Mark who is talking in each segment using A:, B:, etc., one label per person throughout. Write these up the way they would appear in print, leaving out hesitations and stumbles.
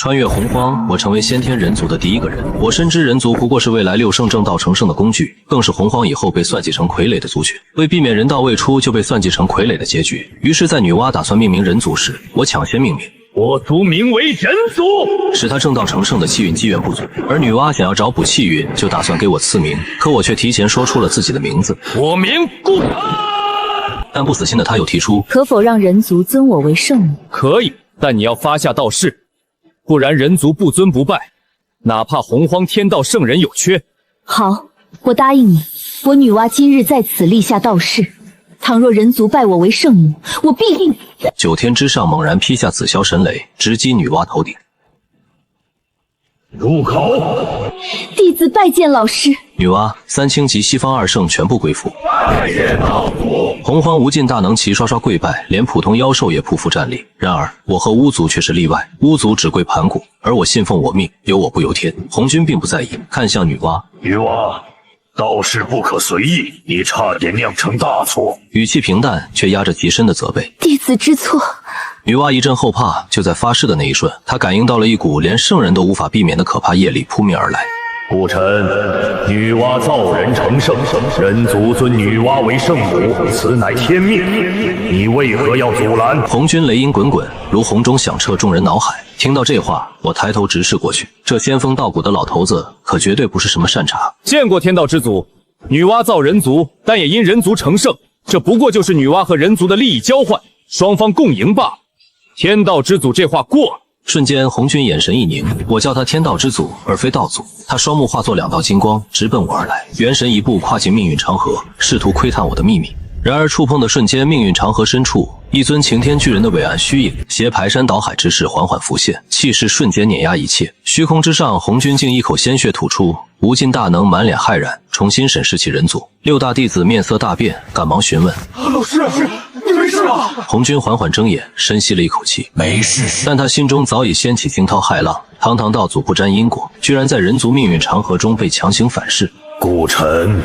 A: 穿越洪荒，我成为先天人族的第一个人。我深知人族不过是未来6圣正道成圣的工具，更是洪荒以后被算计成傀儡的族群。为避免人道未出就被算计成傀儡的结局，于是，在女娲打算命名人族时，我抢先命名。
B: 我族名为人族，
A: 使他正道成圣的气运机缘不足，而女娲想要找补气运，就打算给我赐名，可我却提前说出了自己的名字。
B: 我名顾城。
A: 但不死心的他又提出，
C: 可否让人族尊我为圣母？
B: 可以，但你要发下道誓，不然人族不尊不拜，哪怕洪荒天道圣人有缺。
C: 好，我答应你。我女娲今日在此立下道誓，倘若人族拜我为圣母，我必定。
A: 9天之上猛然劈下紫霄神雷，直击女娲头顶。
B: 入口。
C: 弟子拜见老师。
A: 女娲、三清及西方2圣全部归附。
B: 拜见道祖。
A: 洪荒无尽大能齐刷刷跪拜，连普通妖兽也匍匐站立。然而我和巫族却是例外，巫族只跪盘古，而我信奉我命，由我不由天。红军并不在意，看向女娲。
B: 女娲，道事不可随意，你差点酿成大错。
A: 语气平淡，却压着极深的责备。
C: 弟子知错。
A: 女娲一阵后怕，就在发誓的那一瞬，她感应到了一股连圣人都无法避免的可怕业力扑面而来。
B: 顾臣，女娲造人成圣，人族尊女娲为圣母，此乃天命，你为何要阻拦？
A: 红军雷音滚滚，如洪钟响彻众人脑海。听到这话，我抬头直视过去，这仙风道骨的老头子可绝对不是什么善茬。
B: 见过天道之祖，女娲造人族，但也因人族成圣，这不过就是女娲和人族的利益交换，双方共赢罢了。天道之祖这话过了。
A: 瞬间，红军眼神一凝，我叫他天道之祖，而非道祖。他双目化作2道金光，直奔我而来，元神一步跨进命运长河，试图窥探我的秘密。然而触碰的瞬间，命运长河深处，一尊擎天巨人的伟岸虚影，携排山倒海之势缓缓浮现，气势瞬间碾压一切。虚空之上，红军竟一口鲜血吐出，无尽大能满脸骇然，重新审视其人族。6大弟子面色大变，赶忙询问：
B: 老师，你没事吧？
A: 红军缓缓睁眼，深吸了一口气，
B: 没事。
A: 但他心中早已掀起惊涛骇浪。堂堂道祖不沾因果，居然在人族命运长河中被强行反噬。
B: 顾臣，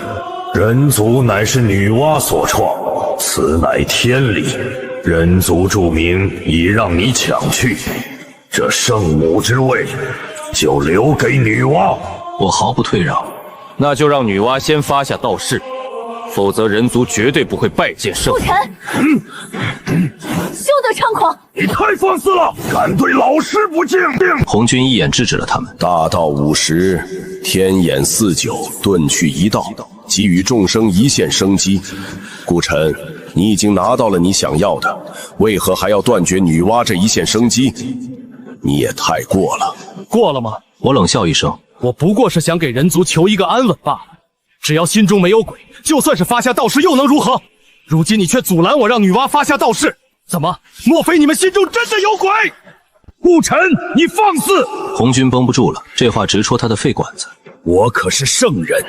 B: 人族乃是女娲所创，此乃天理。人族著名已让你抢去，这圣母之位就留给女娲。
A: 我毫不退让。
B: 那就让女娲先发下道誓，否则人族绝对不会拜见圣母。
C: 顾臣，休得猖狂！
B: 你太放肆了，敢对老师不敬！
A: 红军一眼制止了他们。
D: 大道50，天眼49，遁去一道，给予众生一线生机。顾臣，你已经拿到了你想要的，为何还要断绝女娲这一线生机？你也太过了。
B: 过了吗？
A: 我冷笑一声，
B: 我不过是想给人族求一个安稳罢了。只要心中没有鬼，就算是发下道誓又能如何？如今你却阻拦我让女娲发下道誓，怎么？莫非你们心中真的有鬼？顾臣，你放肆！
A: 红军绷不住了，这话直戳他的肺管子。
B: 我可是圣人，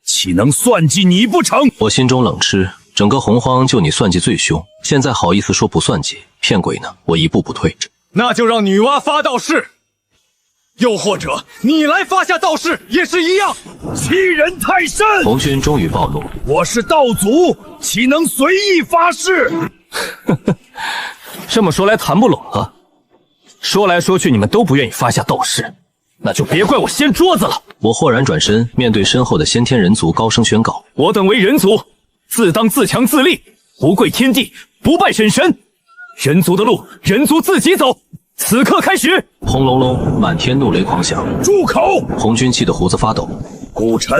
B: 岂能算计你不成？
A: 我心中冷嗤，整个洪荒就你算计最凶，现在好意思说不算计，骗鬼呢！我一步不退。
B: 那就让女娲发道誓，又或者你来发下道誓也是一样，欺人太甚！
A: 红军终于暴怒，
B: 我是道祖，岂能随意发誓？这么说来谈不拢啊！说来说去你们都不愿意发下道誓，那就别怪我掀桌子了。
A: 我豁然转身，面对身后的先天人族高声宣告：
B: 我等为人族，自当自强自立，不跪天地，不拜神神。人族的路，人族自己走。此刻开始！
A: 轰隆隆，满天怒雷狂响。
B: 住口！
A: 红军气得胡子发抖。
B: 顾臣，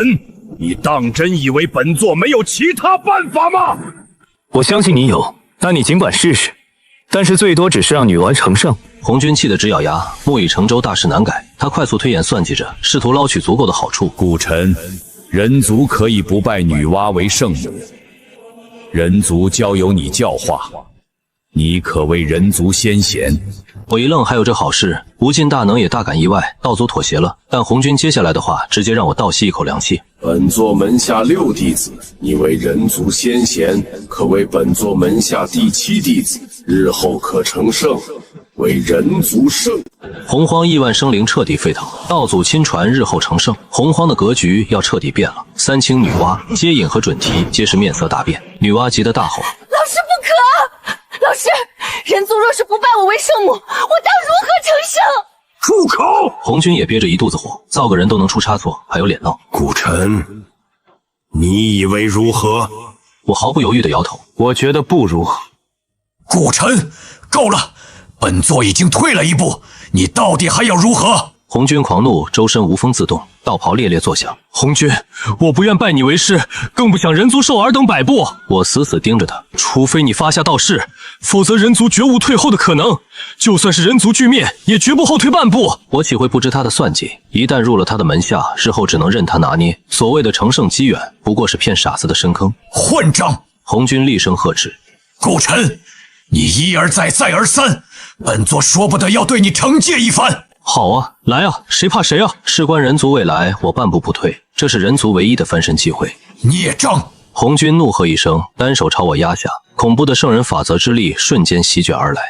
B: 你当真以为本座没有其他办法吗？
E: 我相信你有，那你尽管试试，但是最多只是让女娲成圣。
A: 红军气得直咬牙，木已成舟，大事难改。他快速推演算计着，试图捞取足够的好处。
F: 顾臣，人族可以不拜女娲为圣母，人族交由你教化，你可谓人族先贤。
A: 我一愣，还有这好事？无尽大能也大感意外，道祖妥协了。但红军接下来的话，直接让我倒吸一口凉气。
D: 本座门下6弟子，你为人族先贤，可为本座门下第7弟子，日后可成圣，为人族圣。
A: 洪荒亿万生灵彻底沸腾，道祖亲传，日后成圣，洪荒的格局要彻底变了。三清女娲、接引和准提皆是面色大变。女娲急得大吼：
C: 老师不可！老师，人族若是不拜我为圣母，我当如何成圣？
B: 住口！
A: 红军也憋着一肚子火，造个人都能出差错，还有脸闹？
B: 顾晨，你以为如何？
A: 我毫不犹豫地摇头，
E: 我觉得不如何。
G: 顾晨，够了，本座已经退了一步，你到底还要如何？
A: 红军狂怒，周身无风自动，道袍猎猎作响。
E: 红军，我不愿拜你为师，更不想人族受尔等摆布。
A: 我死死盯着他，
E: 除非你发下道誓，否则人族绝无退后的可能。就算是人族俱灭，也绝不后退半步。
A: 我岂会不知他的算计？一旦入了他的门下，日后只能任他拿捏。所谓的乘胜击远，不过是骗傻子的深坑。
G: 混账！
A: 红军厉声呵斥：
G: 顾晨，你一而再，再而三，本座说不得要对你惩戒一番。
A: 好啊，来啊，谁怕谁啊！事关人族未来，我半步不退，这是人族唯一的翻身机会。
G: 孽障！
A: 红军怒喝一声，单手朝我压下，恐怖的圣人法则之力瞬间席卷而来。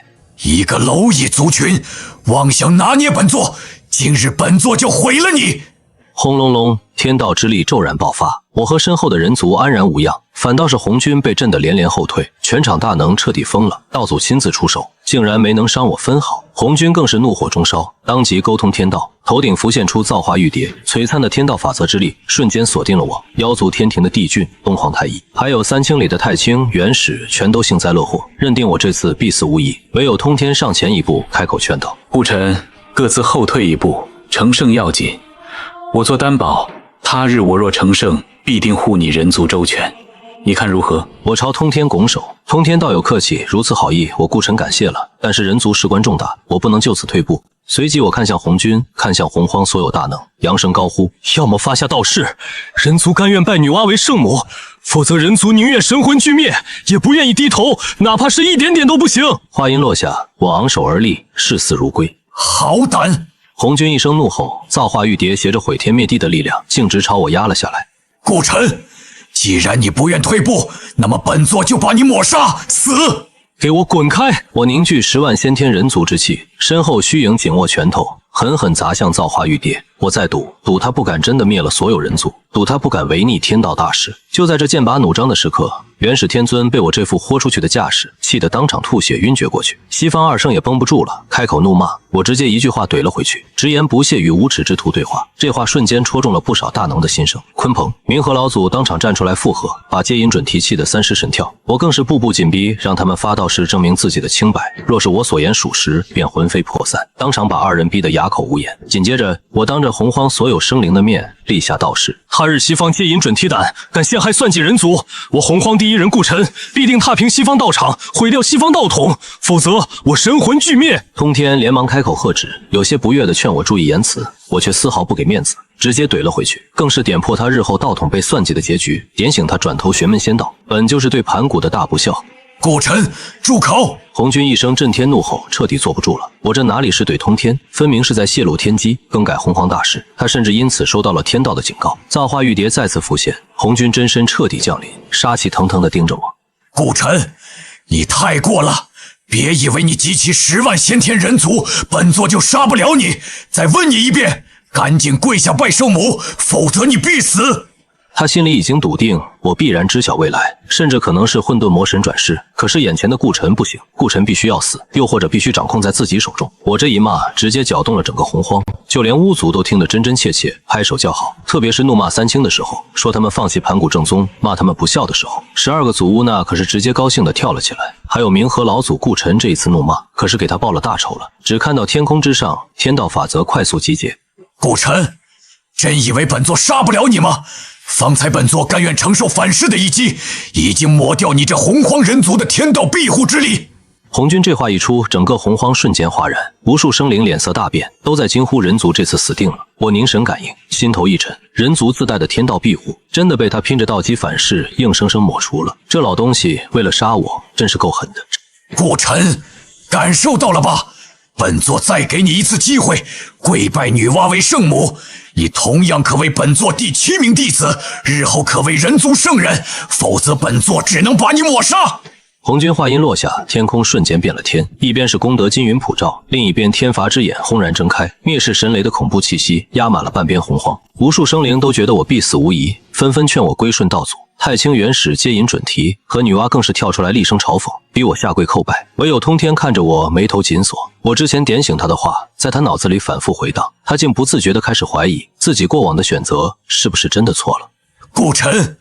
G: 一个蝼蚁族群，妄想拿捏本座，今日本座就毁了你！
A: 轰隆隆，天道之力骤然爆发，我和身后的人族安然无恙，反倒是红军被震得连连后退，全场大能彻底疯了。道祖亲自出手，竟然没能伤我分毫。红军更是怒火中烧，当即沟通天道，头顶浮现出造化玉蝶，璀璨的天道法则之力瞬间锁定了我。妖族天庭的帝俊、东皇太一，还有三清里的太清、元始，全都幸灾乐祸，认定我这次必死无疑。唯有通天上前一步，开口劝道：
H: 顾晨，各自后退一步，成胜要紧。我做担保，他日我若成胜，必定护你人族周全，你看如何？
A: 我朝通天拱手，通天道友客气，如此好意，我顾晨感谢了。但是人族事关重大，我不能就此退步。随即我看向红军，看向洪荒所有大能，扬声高呼：
E: 要么发下道誓，人族甘愿拜女娲为圣母，否则人族宁愿神魂俱灭，也不愿意低头，哪怕是一点点都不行。
A: 话音落下，我昂首而立，视死如归。
G: 好胆！
A: 红军一声怒吼，造化玉蝶携着毁天灭地的力量，径直朝我压了下来。
G: 顾晨，既然你不愿退步，那么本座就把你抹杀，死！
A: 给我滚开！我凝聚10万先天人族之气，身后虚影紧握拳头，狠狠砸向造化玉蝶。我在赌他不敢真的灭了所有人族，赌他不敢违逆天道大事。就在这剑拔弩张的时刻，元始天尊被我这副豁出去的架势气得当场吐血晕厥过去。西方二圣也绷不住了，开口怒骂，我直接一句话怼了回去，直言不屑与无耻之徒对话。这话瞬间戳中了不少大能的心声。鲲鹏、冥河老祖当场站出来附和，把接引准提气得3尸神跳。我更是步步紧逼，让他们发道誓证明自己的清白，若是我所言属实，便魂飞魄散。当场把二人逼得哑口无言。紧接着，我当着洪荒所有生灵的面立下道誓：
E: 他日西方接引准提胆，敢陷害算计人族，我洪荒第一人顾晨必定踏平西方道场，毁掉西方道统，否则我神魂俱灭。
A: 通天连忙开口喝止，有些不悦地劝我注意言辞，我却丝毫不给面子，直接怼了回去，更是点破他日后道统被算计的结局，点醒他转投玄门仙道，本就是对盘古的大不孝。
G: 顾晨，住口！
A: 红军一声震天怒吼，彻底坐不住了。我这哪里是怼通天，分明是在泄露天机，更改洪荒大事。他甚至因此收到了天道的警告。造化玉蝶再次浮现，红军真身彻底降临，杀气腾腾地盯着我。
G: 顾晨，你太过了！别以为你集齐10万先天人族，本座就杀不了你。再问你一遍，赶紧跪下拜圣母，否则你必死！
A: 他心里已经笃定我必然知晓未来，甚至可能是混沌魔神转世。可是眼前的顾晨不行，顾晨必须要死，又或者必须掌控在自己手中。我这一骂直接搅动了整个洪荒，就连巫族都听得真真切切，拍手叫好。特别是怒骂三清的时候，说他们放弃盘古正宗，骂他们不孝的时候，12个祖巫那可是直接高兴地跳了起来。还有冥河老祖顾晨这一次怒骂，可是给他报了大仇了。只看到天空之上，天道法则快速集结。
G: 顾晨，真以为本座杀不了你吗？方才本座甘愿承受反噬的一击，已经抹掉你这洪荒人族的天道庇护之力。
A: 红军这话一出，整个洪荒瞬间哗然，无数生灵脸色大变，都在惊呼人族这次死定了。我凝神感应，心头一沉，人族自带的天道庇护真的被他拼着道基反噬硬生生抹除了。这老东西为了杀我真是够狠的。
G: 顾晨，感受到了吧？本座再给你一次机会，跪拜女娲为圣母，你同样可为本座第7名弟子，日后可为人族圣人，否则本座只能把你抹杀。
A: 红军话音落下，天空瞬间变了天，一边是功德金云普照，另一边天罚之眼轰然睁开，灭世神雷的恐怖气息压满了半边洪荒。无数生灵都觉得我必死无疑，纷纷劝我归顺道祖。太清原始接引准提和女娲更是跳出来厉声嘲讽，逼我下跪叩拜。唯有通天看着我眉头紧锁，我之前点醒他的话在他脑子里反复回荡，他竟不自觉地开始怀疑自己过往的选择是不是真的错了。
G: 顾晨，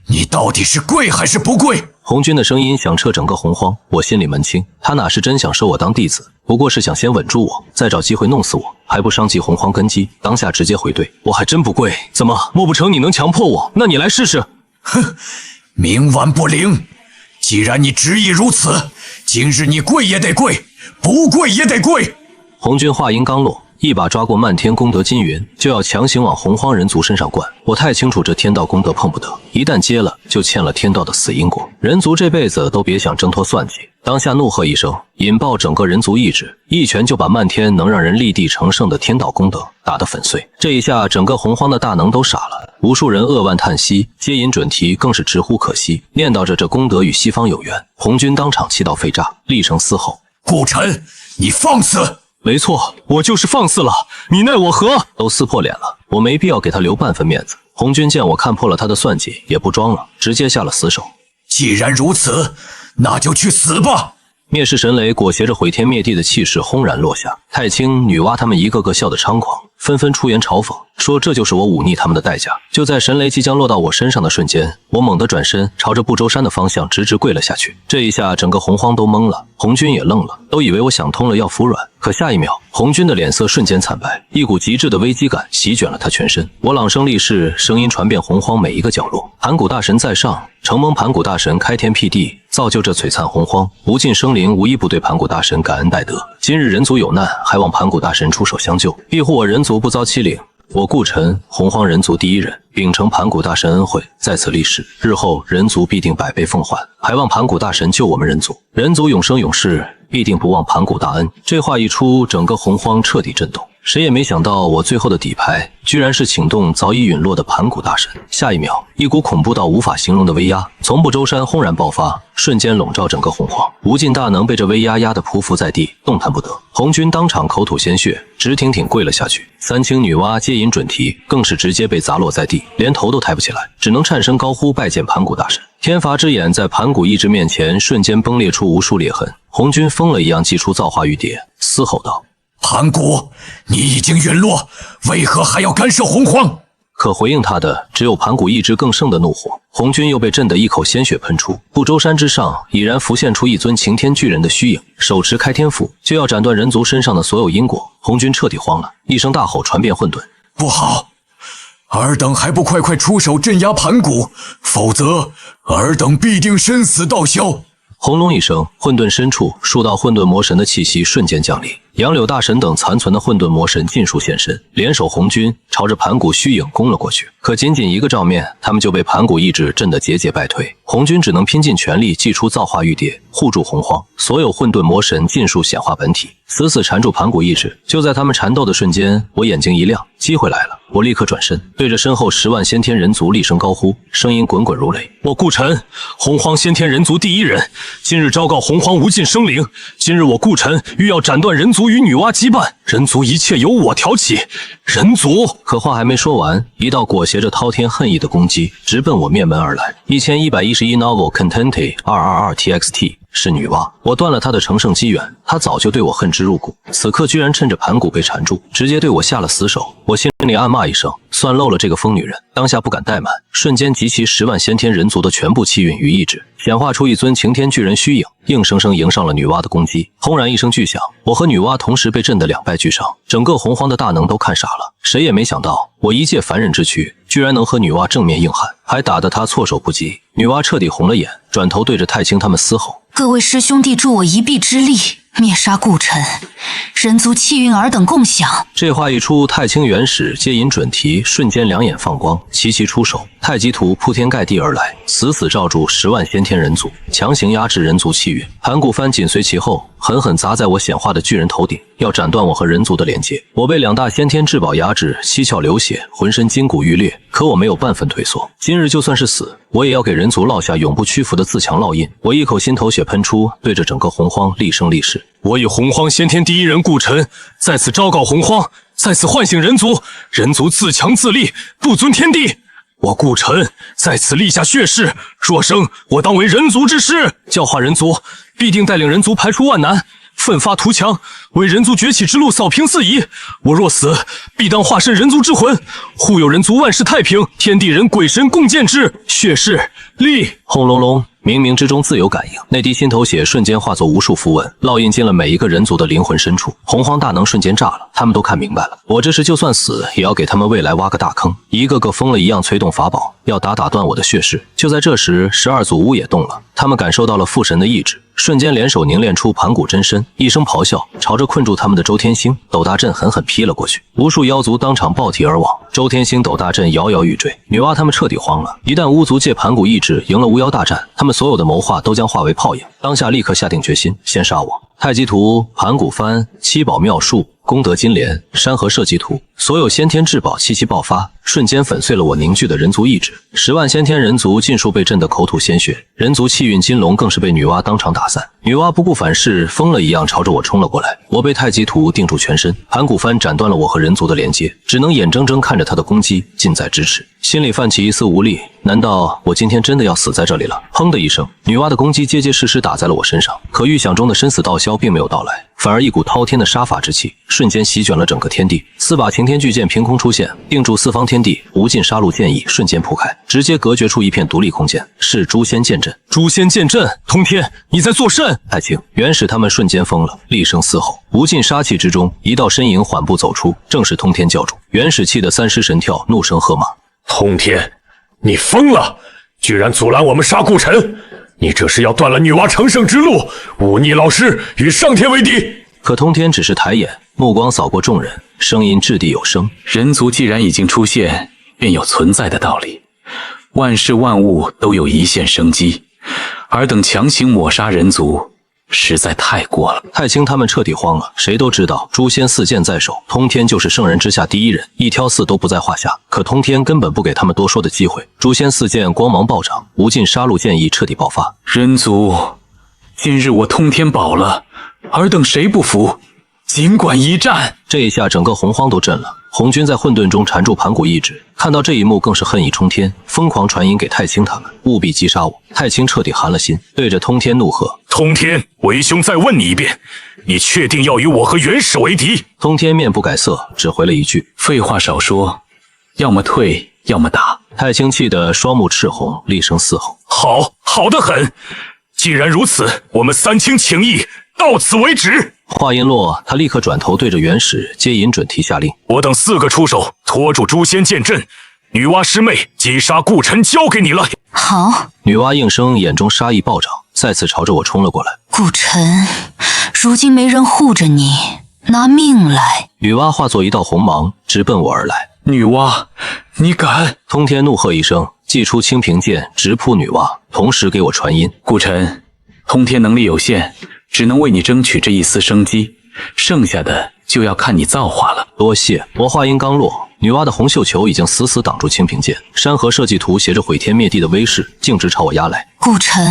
G: 你到底是跪还是不跪？
A: 红军的声音响彻整个洪荒，我心里门清，他哪是真想收我当弟子，不过是想先稳住我，再找机会弄死我，还不伤及洪荒根基。当下直接回怼，我还真不跪，怎么？莫不成你能强迫我？那你来试试。
G: 哼，冥顽不灵！既然你执意如此，今日你跪也得跪，不跪也得跪。
A: 红军话音刚落，一把抓过漫天功德金云，就要强行往洪荒人族身上灌。我太清楚这天道功德碰不得，一旦接了，就欠了天道的死因果。人族这辈子都别想挣脱算计。当下怒喝一声，引爆整个人族意志，一拳就把漫天能让人立地成圣的天道功德打得粉碎。这一下，整个洪荒的大能都傻了，无数人扼腕叹息，接引准提更是直呼可惜，念叨着这功德与西方有缘。红军当场气到肺炸，厉声嘶吼：“
G: 顾晨，你放肆！”
E: 没错，我就是放肆了，你奈我何？
A: 都撕破脸了，我没必要给他留半分面子。红军见我看破了他的算计，也不装了，直接下了死手。
G: 既然如此，那就去死吧！
A: 灭世神雷裹挟着毁天灭地的气势轰然落下，太清、女娲他们一个个笑得猖狂，纷纷出言嘲讽，说这就是我忤逆他们的代价。就在神雷即将落到我身上的瞬间，我猛地转身，朝着不周山的方向直直跪了下去。这一下，整个洪荒都懵了，红军也愣了，都以为我想通了要服软。可下一秒，红军的脸色瞬间惨白，一股极致的危机感席卷了他全身。我朗声立誓，声音传遍洪荒每一个角落：盘古大神在上，承蒙盘古大神开天辟地，造就这璀璨洪荒，无尽生灵无一不对盘古大神感恩戴德。今日人族有难，还望盘古大神出手相救，庇护我人族不遭欺凌。我顾晨，洪荒人族第一人，秉承盘古大神恩惠，在此立誓，日后人族必定百倍奉还，还望盘古大神救我们人族，人族永生永世，必定不忘盘古大恩。这话一出，整个洪荒彻底震动。谁也没想到，我最后的底牌居然是请动早已陨落的盘古大神。下一秒，一股恐怖到无法形容的威压从不周山轰然爆发，瞬间笼罩整个洪荒。无尽大能被这威压压得匍匐在地，动弹不得。红军当场口吐鲜血，直挺挺跪了下去。三清女娲接引准提更是直接被砸落在地，连头都抬不起来，只能颤声高呼拜见盘古大神。天罚之眼在盘古意志面前瞬间崩裂出无数裂痕。红军疯了一样祭出造化玉蝶，嘶吼道：“
G: 盘古，你已经陨落，为何还要干涉洪荒？”
A: 可回应他的只有盘古意志更盛的怒火。红军又被震得一口鲜血喷出，不周山之上已然浮现出一尊擎天巨人的虚影，手持开天斧，就要斩断人族身上的所有因果。红军彻底慌了，一声大吼传遍混沌：“
G: 不好！尔等还不快快出手镇压盘古，否则尔等必定身死道消！”
A: 轰隆一声，混沌深处数道混沌魔神的气息瞬间降临，杨柳大神等残存的混沌魔神尽数现身，联手红军朝着盘古虚影攻了过去。可仅仅一个照面，他们就被盘古意志震得节节败退。红军只能拼尽全力祭出造化玉蝶，护住洪荒。所有混沌魔神尽数显化本体，死死缠住盘古意志。就在他们缠斗的瞬间，我眼睛一亮，机会来了！我立刻转身，对着身后10万先天人族厉声高呼，声音滚滚如雷：“
E: 我顾晨，洪荒先天人族第一人，今日昭告洪荒无尽生灵，今日我顾晨欲要斩断人族与女娲羁绊，人族一切由我挑起。人族……”
A: 可话还没说完，一道裹挟着滔天恨意的攻击直奔我面门而来。1111 Novel Content 222TXT 是女娲，我断了她的成圣机缘，她早就对我恨之入骨，此刻居然趁着盘古被缠住，直接对我下了死手。我心里暗骂一声，算漏了这个疯女人，当下不敢怠慢，瞬间集齐10万先天人族的全部气运与意志，显化出一尊擎天巨人虚影，硬生生迎上了女娲的攻击。轰然一声巨响，我和女娲同时被震得两败俱伤，整个洪荒的大能都看傻了。谁也没想到，我一介凡人之躯，居然能和女娲正面硬汉，还打得她措手不及。女娲彻底红了眼，转头对着太清他们嘶吼：“
I: 各位师兄弟，助我一臂之力，灭杀顾晨，人族气运尔等共享。”
A: 这话一出，太清原始接引准提瞬间两眼放光，齐齐出手，太极图铺天盖地而来，死死罩住10万先天人族，强行压制人族气运。盘古幡紧随其后，狠狠砸在我显化的巨人头顶，要斩断我和人族的连接。我被2大先天至宝压制，七窍流血，浑身筋骨欲裂，可我没有半分退缩。今日就算是死，我也要给人族烙下永不屈服的自强烙印。我一口心头血喷出，对着整个洪荒厉声立誓：“
E: 我以洪荒先天第一人顾晨，在此昭告洪荒，在此唤醒人族，人族自强自立，不尊天地。”我顾晨在此立下血誓，若生，我当为人族之师，教化人族，必定带领人族排除万难，奋发图强，为人族崛起之路扫平四夷。我若死，必当化身人族之魂，护佑人族万事太平，天地人鬼神共建之。血誓立。
A: 轰隆隆，冥冥之中自有感应，那滴心头血瞬间化作无数符文，烙印进了每一个人族的灵魂深处。洪荒大能瞬间炸了，他们都看明白了，我这是就算死，也要给他们未来挖个大坑。一个个疯了一样催动法宝，要打断我的血誓。就在这时，12祖巫也动了，他们感受到了父神的意志，瞬间联手凝练出盘古真身，一声咆哮，朝着困住他们的周天星斗大阵狠狠劈了过去。无数妖族当场爆体而亡，周天星斗大阵摇摇欲坠。女娲他们彻底慌了，一旦巫族借盘古意志赢了巫妖大战，他们所有的谋划都将化为泡影。当下立刻下定决心，先杀我。太极图、盘古幡、七宝妙术、功德金莲、山河社稷图，所有先天至宝齐齐爆发，瞬间粉碎了我凝聚的人族意志。10万先天人族尽数被震得口吐鲜血，人族气运金龙更是被女娲当场打散。女娲不顾反噬，疯了一样朝着我冲了过来。我被太极图定住全身，盘古幡斩断了我和人族的连接，只能眼睁睁看着他的攻击近在咫尺，心里泛起一丝无力。难道我今天真的要死在这里了？砰的一声，女娲的攻击结结实实打在了我身上，可预想中的生死道消并没有到来，反而一股滔天的杀伐之气瞬间席卷了整个天地。4把擎天巨剑凭空出现，定住四方天地，无尽杀戮剑意瞬间铺开，直接隔绝出一片独立空间，是诛仙剑阵。
E: 诛仙剑阵，通天，你在作甚？
A: 太清、元始他们瞬间疯了，厉声嘶吼，无尽杀气之中，一道身影缓步走出，正是通天教主。元始气得三尸神跳，怒声喝骂：
B: 通天，你疯了！居然阻拦我们杀顾晨！你这是要断了女娲成圣之路，忤逆老师，与上天为敌！
A: 可通天只是抬眼，目光扫过众人，声音掷地有声：
H: 人族既然已经出现，便有存在的道理。万事万物都有一线生机，尔等强行抹杀人族，实在太过了。
A: 太清他们彻底慌了，谁都知道诛仙4剑在手，通天就是圣人之下第一人，一挑4都不在话下。可通天根本不给他们多说的机会，诛仙4剑光芒暴涨，无尽杀戮剑意彻底爆发。
H: 人族，今日我通天保了，尔等谁不服，尽管一战。
A: 这一下整个洪荒都震了，红军在混沌中缠住盘古意志，看到这一幕更是恨意冲天，疯狂传音给太清他们，务必击杀我。太清彻底寒了心，对着通天怒喝：
B: 通天，为兄再问你一遍，你确定要与我和元始为敌？
A: 通天面不改色，只回了一句：
H: 废话少说，要么退，要么打。
A: 太清气得双目赤红，厉声嘶吼：
B: 好得很！既然如此，我们三清请义，到此为止。
A: 话音落，他立刻转头对着元始接引准提下令：
B: 我等4个出手，拖住诛仙剑阵，女娲师妹击杀顾晨交给你了。
I: 好。
A: 女娲应声，眼中杀意暴涨，再次朝着我冲了过来。
I: 顾晨，如今没人护着你，拿命来！
A: 女娲化作一道红芒，直奔我而来。
H: 女娲，你敢！
A: 通天怒喝一声，祭出清平剑，直扑女娲，同时给我传音：
H: 顾晨，通天能力有限，只能为你争取这一丝生机，剩下的就要看你造化了。
A: 多谢。我话音刚落，女娲的红绣球已经死死挡住清平剑，山河社稷图携着毁天灭地的威势，径直朝我压来。
I: 顾晨，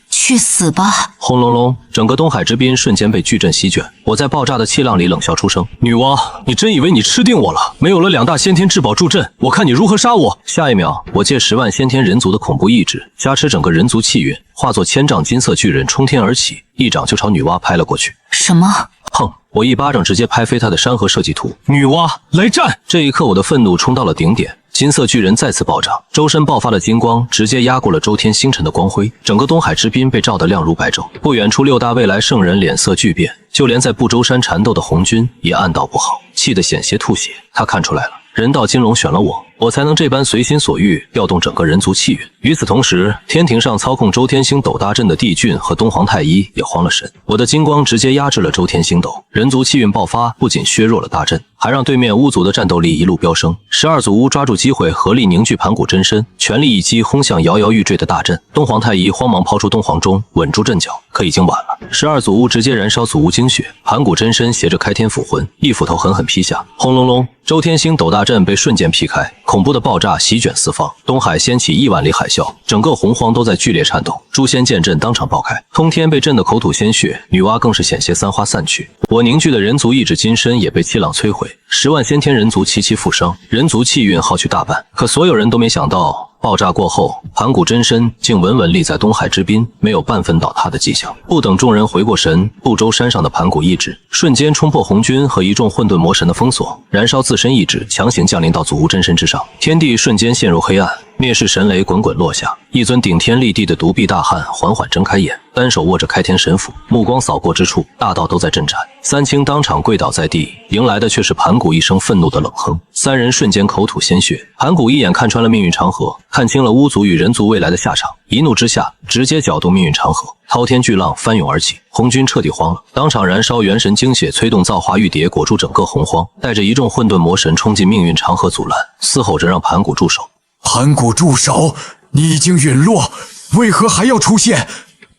I: 去死吧！
A: 轰隆隆，整个东海之滨瞬间被巨阵席卷。我在爆炸的气浪里冷笑出声：
E: 女娲，你真以为你吃定我了？没有了2大先天至宝助阵，我看你如何杀我！
A: 下一秒，我借10万先天人族的恐怖意志，加持整个人族气运，化作千丈金色巨人冲天而起，一掌就朝女娲拍了过去。
I: 什么？
A: 砰！我一巴掌直接拍飞他的山河社稷图。
E: 女娲，来战！
A: 这一刻，我的愤怒冲到了顶点。金色巨人再次暴涨，周身爆发了金光，直接压过了周天星辰的光辉，整个东海之滨被照得亮如白昼。不远处6大未来圣人脸色巨变，就连在不周山缠斗的红军也暗道不好，气得险些吐血。他看出来了，人道金龙选了我才能这般随心所欲调动整个人族气运。与此同时，天庭上操控周天星斗大阵的帝俊和东皇太一也慌了神，我的金光直接压制了周天星斗，人族气运爆发，不仅削弱了大阵，还让对面巫族的战斗力一路飙升。12组巫抓住机会，合力凝聚盘古真身，全力一击轰向摇摇欲坠的大阵。东皇太一慌忙抛出东皇钟，稳住阵脚，可已经晚了。12组巫直接燃烧祖巫精血，盘古真身携着开天斧魂，一斧头狠狠劈下，轰隆隆，周天星斗大阵被瞬间劈开，恐怖的爆炸席卷四方，东海掀起1万里海啸，整个洪荒都在剧烈颤抖。诛仙剑阵当场爆开，通天被震得口吐鲜血，女娲更是险些3花散去。我凝聚的人族意志金身也被气浪摧毁。毁，10万先天人族齐齐负伤，人族气运耗去大半。可所有人都没想到，爆炸过后，盘古真身竟稳稳立在东海之滨，没有半分倒塌的迹象。不等众人回过神，不周山上的盘古意志瞬间冲破红军和一众混沌魔神的封锁，燃烧自身意志，强行降临到祖屋真身之上。天地瞬间陷入黑暗，灭世神雷滚滚落下。一尊顶天立地的独臂大汉缓缓睁开眼，单手握着开天神斧，目光扫过之处，大道都在震颤。三清当场跪倒在地，迎来的却是盘古一声愤怒的冷哼。三人瞬间口吐鲜血。盘古一眼看穿了命运长河，看清了巫族与人族未来的下场，一怒之下直接搅动命运长河，滔天巨浪翻涌而起。红军彻底慌了，当场燃烧元神精血，催动造化玉蝶裹住整个洪荒，带着一众混沌魔神冲进命运长河阻拦，嘶吼着让盘古住手。
G: 盘古住手！你已经陨落，为何还要出现？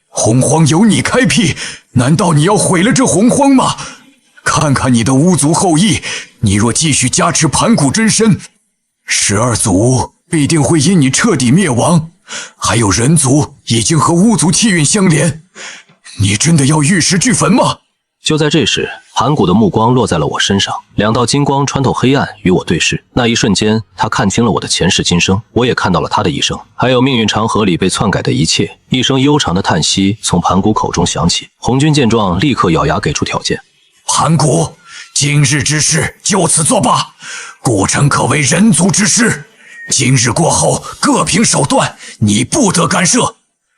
G: 洪荒由你开辟，难道你要毁了这洪荒吗？看看你的巫族后裔，你若继续加持盘古真身，12族必定会因你彻底灭亡。还有人族已经和巫族气运相连，你真的要玉石俱焚吗？
A: 就在这时，盘古的目光落在了我身上，两道金光穿透黑暗与我对视。那一瞬间，他看清了我的前世今生，我也看到了他的一生，还有命运长河里被篡改的一切。一声悠长的叹息从盘古口中响起。红军见状，立刻咬牙给出条件：
G: 盘古，今日之事就此作罢，古城可为人族之师。今日过后，各凭手段，你不得干涉，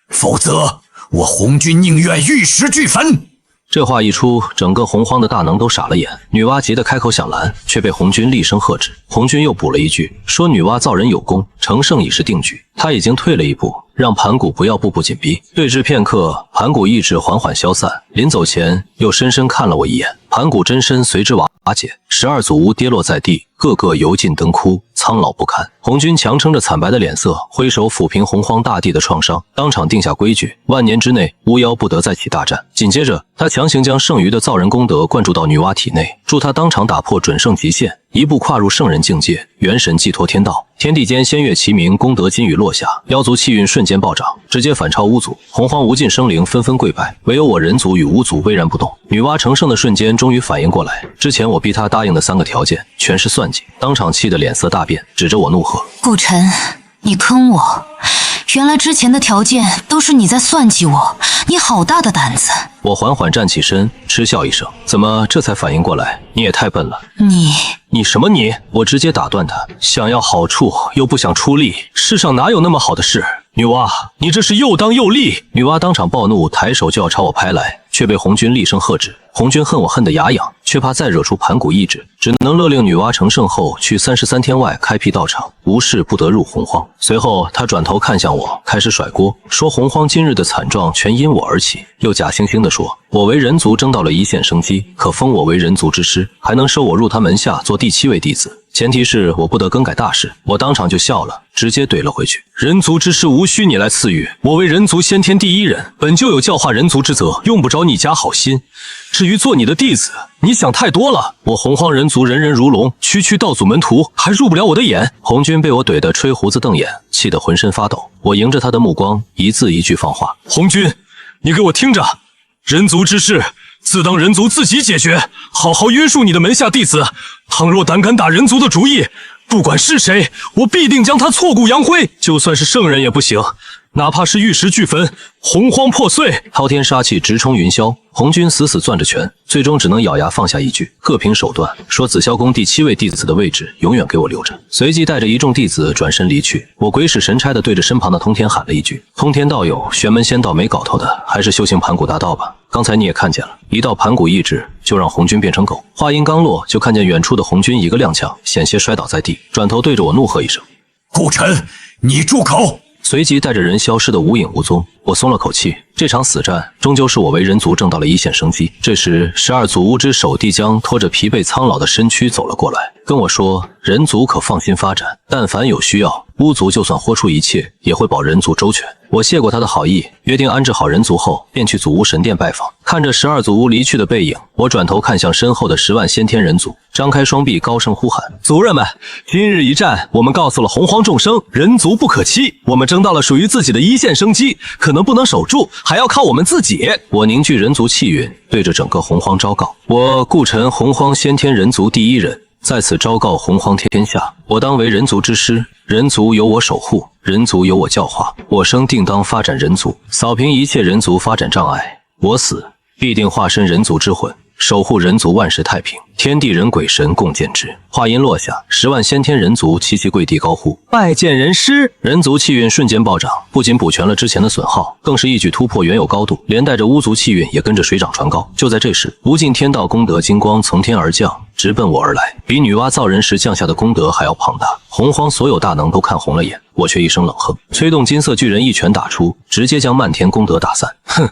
G: 否则我红军宁愿玉石俱焚。
A: 这话一出，整个洪荒的大能都傻了眼。女娲急得开口想拦，却被红军厉声喝止。红军又补了一句，说女娲造人有功，成圣已是定局。他已经退了一步，让盘古不要步步紧逼。对峙片刻，盘古意志缓缓消散，临走前又深深看了我一眼。盘古真身随之瓦解，12祖屋跌落在地，个个油尽灯枯，苍老不堪。红军强撑着惨白的脸色，挥手抚平洪荒大地的创伤，当场定下规矩：万年之内，巫妖不得再起大战。紧接着，他强行将剩余的造人功德灌注到女娲体内，助她当场打破准圣极限，一步跨入圣人境界，元神寄托天道。天地间仙乐齐鸣，功德金雨落下，妖族气运瞬间暴涨，直接反超巫族。洪荒无尽生灵纷纷跪拜，唯有我人族与巫族巍然不动。女娲成圣的瞬间，终于反应过来，之前我逼她答应的3个条件全是算计，当场气得脸色大变，指着我怒喝：
I: 顾晨，你坑我！原来之前的条件都是你在算计我，你好大的胆子！
A: 我缓缓站起身，嗤笑一声：怎么这才反应过来？你也太笨了！你什么你？我直接打断他，想要好处又不想出力，世上哪有那么好的事？女娲，你这是又当又立！女娲当场暴怒，抬手就要朝我拍来，却被红军厉声喝止。红军恨我恨得牙痒，却怕再惹出盘古意志，只能勒令女娲成圣后去33天外开辟道场，无事不得入洪荒。随后他转头看向我，开始甩锅，说洪荒今日的惨状全因我而起，又假惺惺地说我为人族争到了一线生机，可封我为人族之师，还能收我入他门下做第7位弟子，前提是我不得更改大事。我当场就笑了，直接怼了回去：人族之师无需你来赐予，我为人族先天第一人，本就有教化人族之责，用不着你家好心。至于做你的弟子，你想太多了。我洪荒人族人人如龙，区区道祖门徒还入不了我的眼。红军被我怼得吹胡子瞪眼，气得浑身发抖。我迎着他的目光，一字一句放话：红军，你给我听着，人族之事自当人族自己解决，好好约束你的门下弟子。倘若胆敢打人族的主意，不管是谁，我必定将他挫骨扬灰，就算是圣人也不行，哪怕是玉石俱焚，洪荒破碎。滔天杀气直冲云霄，红军死死攥着拳，最终只能咬牙放下一句：各凭手段，说紫霄宫第7位弟子的位置永远给我留着。随即带着一众弟子转身离去。我鬼使神差地对着身旁的通天喊了一句：通天道友，玄门仙道没搞头的，还是修行盘古大道吧。刚才你也看见了，一道盘古意志就让红军变成狗。话音刚落，就看见远处的红军一个踉跄，险些摔倒在地，转头对着我怒喝一声：
G: 顾晨，你住口！
A: 随即带着人消失得无影无踪。我松了口气，这场死战终究是我为人族挣到了一线生机。这时12祖屋之首帝江拖着疲惫苍老的身躯走了过来，跟我说：人族可放心发展，但凡有需要，巫族就算豁出一切，也会保人族周全。我谢过他的好意，约定安置好人族后，便去祖屋神殿拜访。看着12祖屋离去的背影，我转头看向身后的10万先天人族，张开双臂高声呼喊：族人们，今日一战，我们告诉了洪荒众生，人族不可欺，我们争到了属于自己的一线生机，可能不能守住，还要靠我们自己。我凝聚人族气运，对着整个洪荒昭告：我顾晨，洪荒先天人族第一人，在此昭告洪荒天下，我当为人族之师，人族由我守护，人族由我教化，我生定当发展人族，扫平一切人族发展障碍。我死必定化身人族之魂，守护人族万世太平，天地人鬼神共建之。话音落下，10万先天人族齐齐跪地高呼：拜见人师！人族气运瞬间暴涨，不仅补全了之前的损耗，更是一举突破原有高度，连带着巫族气运也跟着水涨船高。就在这时，无尽天道功德金光从天而降，直奔我而来，比女娲造人时降下的功德还要庞大。洪荒所有大能都看红了眼，我却一声冷哼，催动金色巨人一拳打出，直接将漫天功德打散。哼！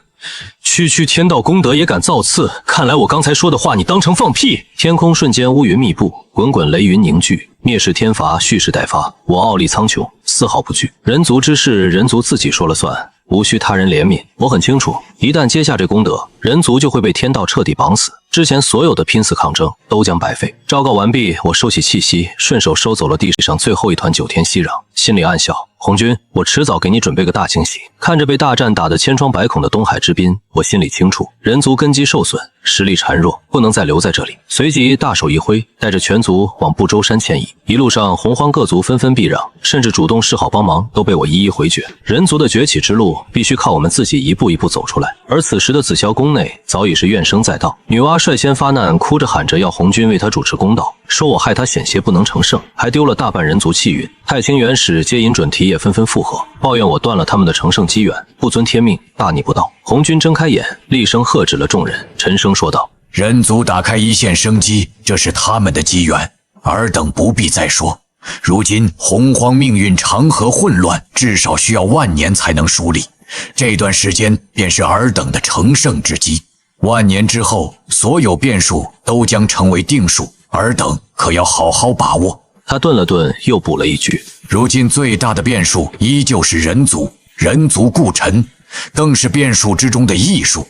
A: 区天道功德也敢造次，看来我刚才说的话你当成放屁。天空瞬间乌云密布，滚滚雷云凝聚，灭世天罚，蓄势待发。我傲立苍穹，丝毫不惧。人族之事，人族自己说了算，无需他人怜悯。我很清楚，一旦接下这功德，人族就会被天道彻底绑死，之前所有的拼死抗争都将白费。昭告完毕，我收起气息，顺手收走了地上最后一团9天息壤，心里暗笑：红军，我迟早给你准备个大惊喜。看着被大战打得千疮百孔的东海之滨，我心里清楚，人族根基受损，实力孱弱，不能再留在这里。随即大手一挥，带着全族往不周山迁移。一路上洪荒各族纷纷避让，甚至主动示好帮忙，都被我一一回绝。人族的崛起之路必须靠我们自己一步一步走出来。而此时的紫霄宫内早已是怨声载道，女娲率先发难，哭着喊着要红军为她主持公道，说我害她险些不能成圣，还丢了大半人族气运。太清元始、接引准提也纷纷附和，抱怨我断了他们的成圣机缘，不遵天命，大逆不道。红军睁开眼，厉声喝止了众人，沉声说道：
G: 人族打开一线生机，这是他们的机缘，尔等不必再说。如今洪荒命运长河混乱，至少需要万年才能梳理，这段时间便是尔等的成圣之机。万年之后，所有变数都将成为定数，尔等可要好好把握。
A: 他顿了顿，又补了一句：
G: 如今最大的变数依旧是人族，人族故尘，更是变数之中的艺术。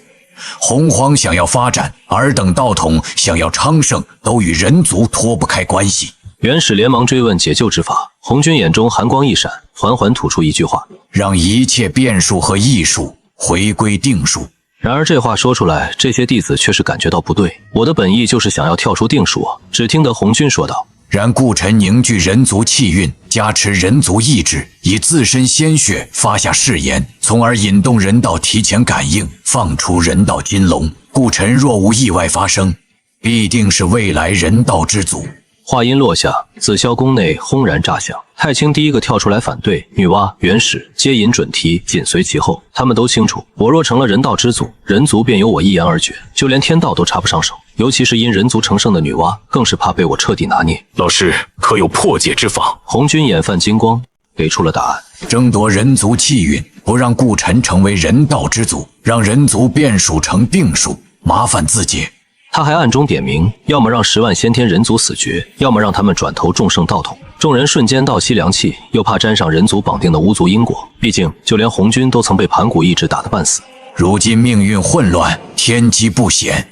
G: 洪荒想要发展，尔等道统想要昌盛，都与人族脱不开关系。
A: 元始连忙追问解救之法，红军眼中寒光一闪，缓缓吐出一句话：
G: 让一切变数和艺术回归定数。
A: 然而这话说出来，这些弟子却是感觉到不对。我的本意就是想要跳出定数啊！只听得红军说道：
G: 然故臣凝聚人族气运，加持人族意志，以自身鲜血发下誓言，从而引动人道提前感应，放出人道金龙。故臣若无意外发生，必定是未来人道之祖。
A: 话音落下，紫霄宫内轰然炸响。太清第一个跳出来反对，女娲、元始、接引准提紧随其后。他们都清楚，我若成了人道之祖，人族便由我一言而决，就连天道都插不上手。尤其是因人族成圣的女娲，更是怕被我彻底拿捏。
E: 老师可有破解之法？
A: 红军眼泛金光，给出了答案：
G: 争夺人族气运，不让故臣成为人道之祖，让人族变数成定数，麻烦自解。
A: 他还暗中点名，要么让10万先天人族死绝，要么让他们转投众圣道统。众人瞬间倒吸凉气，又怕沾上人族绑定的巫族因果，毕竟就连红军都曾被盘古一指打得半死。
G: 如今命运混乱，天机不显，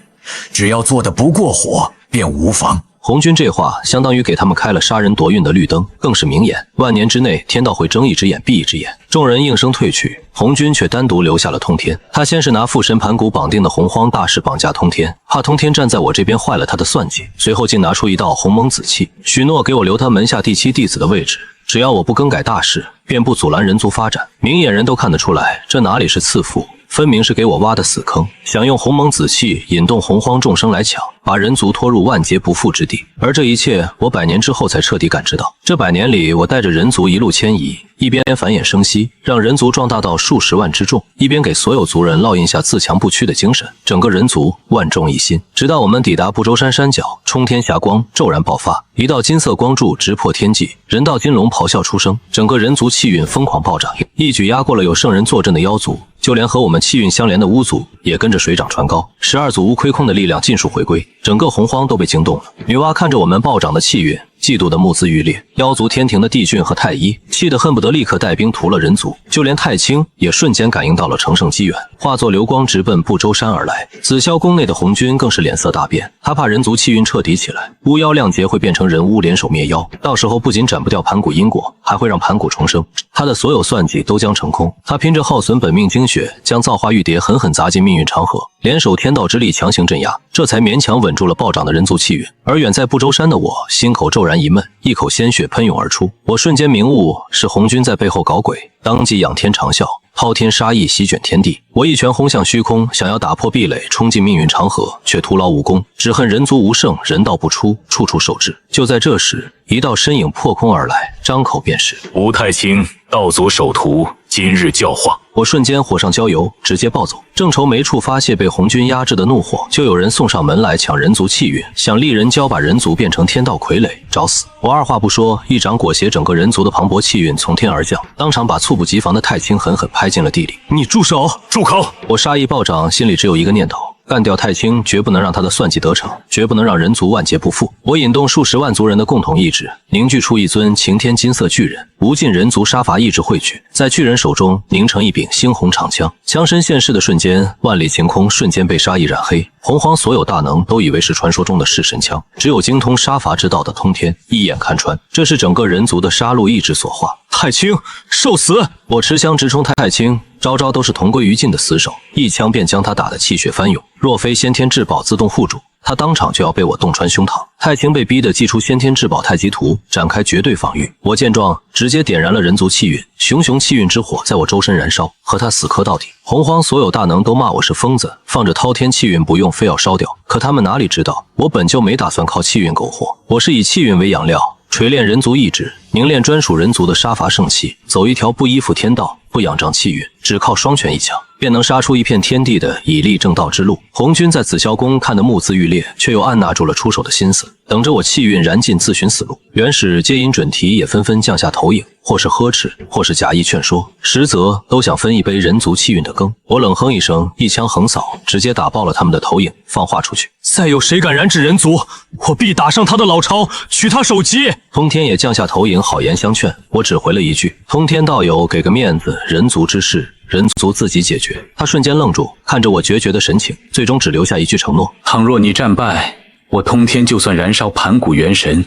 G: 只要做得不过火，便无妨。
A: 红军这话相当于给他们开了杀人夺运的绿灯，更是明言：万年之内，天道会睁一只眼闭一只眼。众人应声退去，红军却单独留下了通天。他先是拿父神盘古绑定的洪荒大势绑架通天，怕通天站在我这边坏了他的算计，随后竟拿出一道鸿蒙紫气，许诺给我留他门下第7弟子的位置，只要我不更改大势，便不阻拦人族发展。明眼人都看得出来，这哪里是赐福，分明是给我挖的死坑，想用鸿蒙紫气引动洪荒众生来抢，把人族拖入万劫不复之地。而这一切，我100年之后才彻底感知到。这100年里，我带着人族一路迁移，一边繁衍生息，让人族壮大到数十万之众，一边给所有族人烙印下自强不屈的精神。整个人族万众一心，直到我们抵达不周山山脚，冲天霞光骤然爆发，一道金色光柱直破天际，人道金龙咆哮出声，整个人族气运疯狂暴涨，一举压过了有圣人坐镇的妖族。就连和我们气运相连的巫族也跟着水涨船高，12组无亏空的力量尽数回归，整个洪荒都被惊动了。女娲看着我们暴涨的气运，嫉妒的目眦欲裂。妖族天庭的帝俊和太一气得恨不得立刻带兵屠了人族，就连太清也瞬间感应到了成圣机缘，化作流光直奔不周山而来。紫霄宫内的红军更是脸色大变，他怕人族气运彻底起来，巫妖亮劫会变成人巫联手灭妖，到时候不仅斩不掉盘古因果，还会让盘古重生。他的所有算计都将成空。他拼着耗损本命精血，将造化玉蝶狠狠砸进命运长河，联手天道之力强行镇压，这才勉强稳住了暴涨的人族气运。而远在不周山的我，心口骤然一闷，一口鲜血喷涌而出。我瞬间明悟，是红军在背后搞鬼，当即仰天长啸，滔天杀意席卷天地。我一拳轰向虚空，想要打破壁垒，冲进命运长河，却徒劳无功。只恨人族无圣，人道不出，处处受制。就在这时，一道身影破空而来，张口便是：
E: 吴太清，道祖首徒，今日教化。
A: 我瞬间火上浇油，直接暴走。正愁没处发泄被红军压制的怒火，就有人送上门来抢人族气运，想立人教把人族变成天道傀儡，找死！我二话不说，一掌裹挟整个人族的磅礴气运从天而降，当场把猝不及防的太清狠狠拍进了地里。
E: 你住手！住口！
A: 我杀意暴涨，心里只有一个念头：干掉太清，绝不能让他的算计得逞，绝不能让人族万劫不复。我引动数十万族人的共同意志，凝聚出一尊擎天金色巨人，无尽人族杀伐意志汇聚，在巨人手中凝成一柄猩红长枪。枪身现世的瞬间，万里晴空瞬间被杀意染黑。洪荒所有大能都以为是传说中的弑神枪，只有精通杀伐之道的通天一眼看穿，这是整个人族的杀戮意志所化。
E: 太清，受死！
A: 我持枪直冲太清，招招都是同归于尽的死手，一枪便将他打得气血翻涌。若非先天至宝自动护主，他当场就要被我洞穿胸膛。太清被逼得祭出先天至宝太极图，展开绝对防御。我见状，直接点燃了人族气运，熊熊气运之火在我周身燃烧，和他死磕到底。洪荒所有大能都骂我是疯子，放着滔天气运不用，非要烧掉。可他们哪里知道，我本就没打算靠气运苟活，我是以气运为养料，锤炼人族意志，凝练专属人族的杀伐圣气，走一条不依附天道，不仰仗气运，只靠双拳一枪，便能杀出一片天地的以力正道之路。红军在紫霄宫看得目眦欲裂，却又按捺住了出手的心思，等着我气运燃尽，自寻死路。元始接引准提也纷纷降下投影，或是呵斥，或是假意劝说，实则都想分一杯人族气运的羹。我冷哼一声，一枪横扫，直接打爆了他们的投影，放话出去：
E: 再有谁敢染指人族，我必打上他的老巢，取他首级！
A: 通天也降下投影，好言相劝。我只回了一句：通天道友，给个面子，人族之事人族自己解决。他瞬间愣住，看着我决绝的神情，最终只留下一句承诺：
H: 倘若你战败，我通天就算燃烧盘古元神，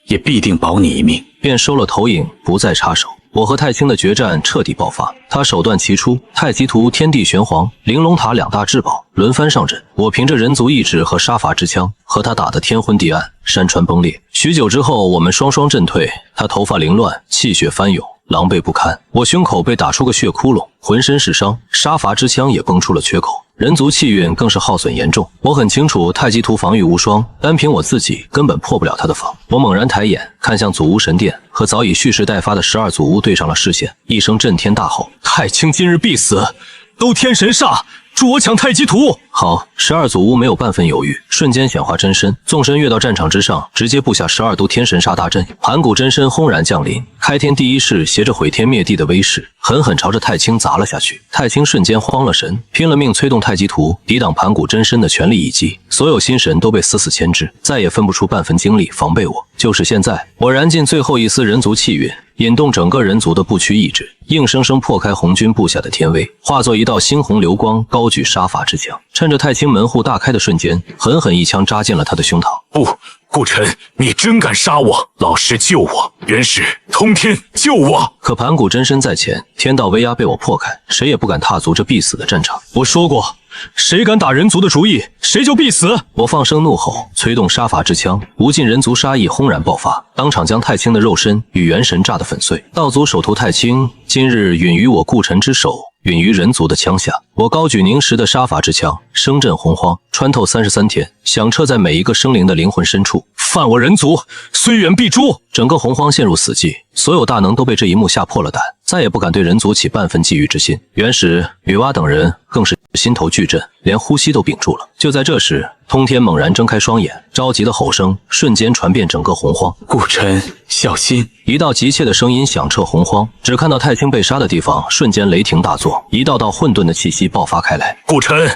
H: 也必定保你一命。
A: 便收了投影，不再插手。我和太清的决战彻底爆发，他手段齐出，太极图、天地玄黄、玲珑塔两大至宝轮番上阵。我凭着人族意志和杀伐之枪，和他打得天昏地暗，山川崩裂。许久之后，我们双双阵退，他头发凌乱，气血翻涌，狼狈不堪。我胸口被打出个血窟窿，浑身是伤，杀伐之枪也崩出了缺口。人族气运更是耗损严重，我很清楚太极图防御无双，单凭我自己根本破不了他的防。我猛然抬眼看向祖屋神殿，和早已蓄势待发的12祖屋对上了视线，一声震天大吼：
E: 太清今日必死！都天神煞，助我抢太极图！
A: 好，12祖屋没有半分犹豫，瞬间显化真身，纵身跃到战场之上，直接布下12都天神煞大阵。盘古真身轰然降临，开天第一式携着毁天灭地的威势，狠狠朝着太清砸了下去。太清瞬间慌了神，拼了命催动太极图，抵挡盘古真身的全力一击。所有心神都被死死牵制，再也分不出半分精力防备我。就是现在，我燃尽最后一丝人族气运，引动整个人族的不屈意志，硬生生破开红军布下的天威，化作一道猩红流光，高举杀伐之枪。趁着太清门户大开的瞬间，狠狠一枪扎进了他的胸膛。
E: 不，顾晨，你真敢杀我！老师救我！元始，通天救我！
A: 可盘古真身在前，天道威压被我破开，谁也不敢踏足这必死的战场。
E: 我说过，谁敢打人族的主意，谁就必死！
A: 我放声怒吼，催动杀伐之枪，无尽人族杀意轰然爆发，当场将太清的肉身与元神炸得粉碎。道祖首徒太清，今日陨于我顾晨之手，陨于人族的枪下。我高举凝实的杀伐之枪，声震洪荒，穿透33天，响彻在每一个生灵的灵魂深处。
E: 犯我人族，虽远必诛！
A: 整个洪荒陷入死寂，所有大能都被这一幕吓破了胆，再也不敢对人族起半分觊觎之心。元始、女娲等人更是心头巨震，连呼吸都屏住了。就在这时，通天猛然睁开双眼，着急的吼声瞬间传遍整个洪荒：
H: 顾晨，小心！
A: 一道急切的声音响彻洪荒，只看到太清被杀的地方瞬间雷霆大作，一道道混沌的气息爆发开来。
E: 顾晨，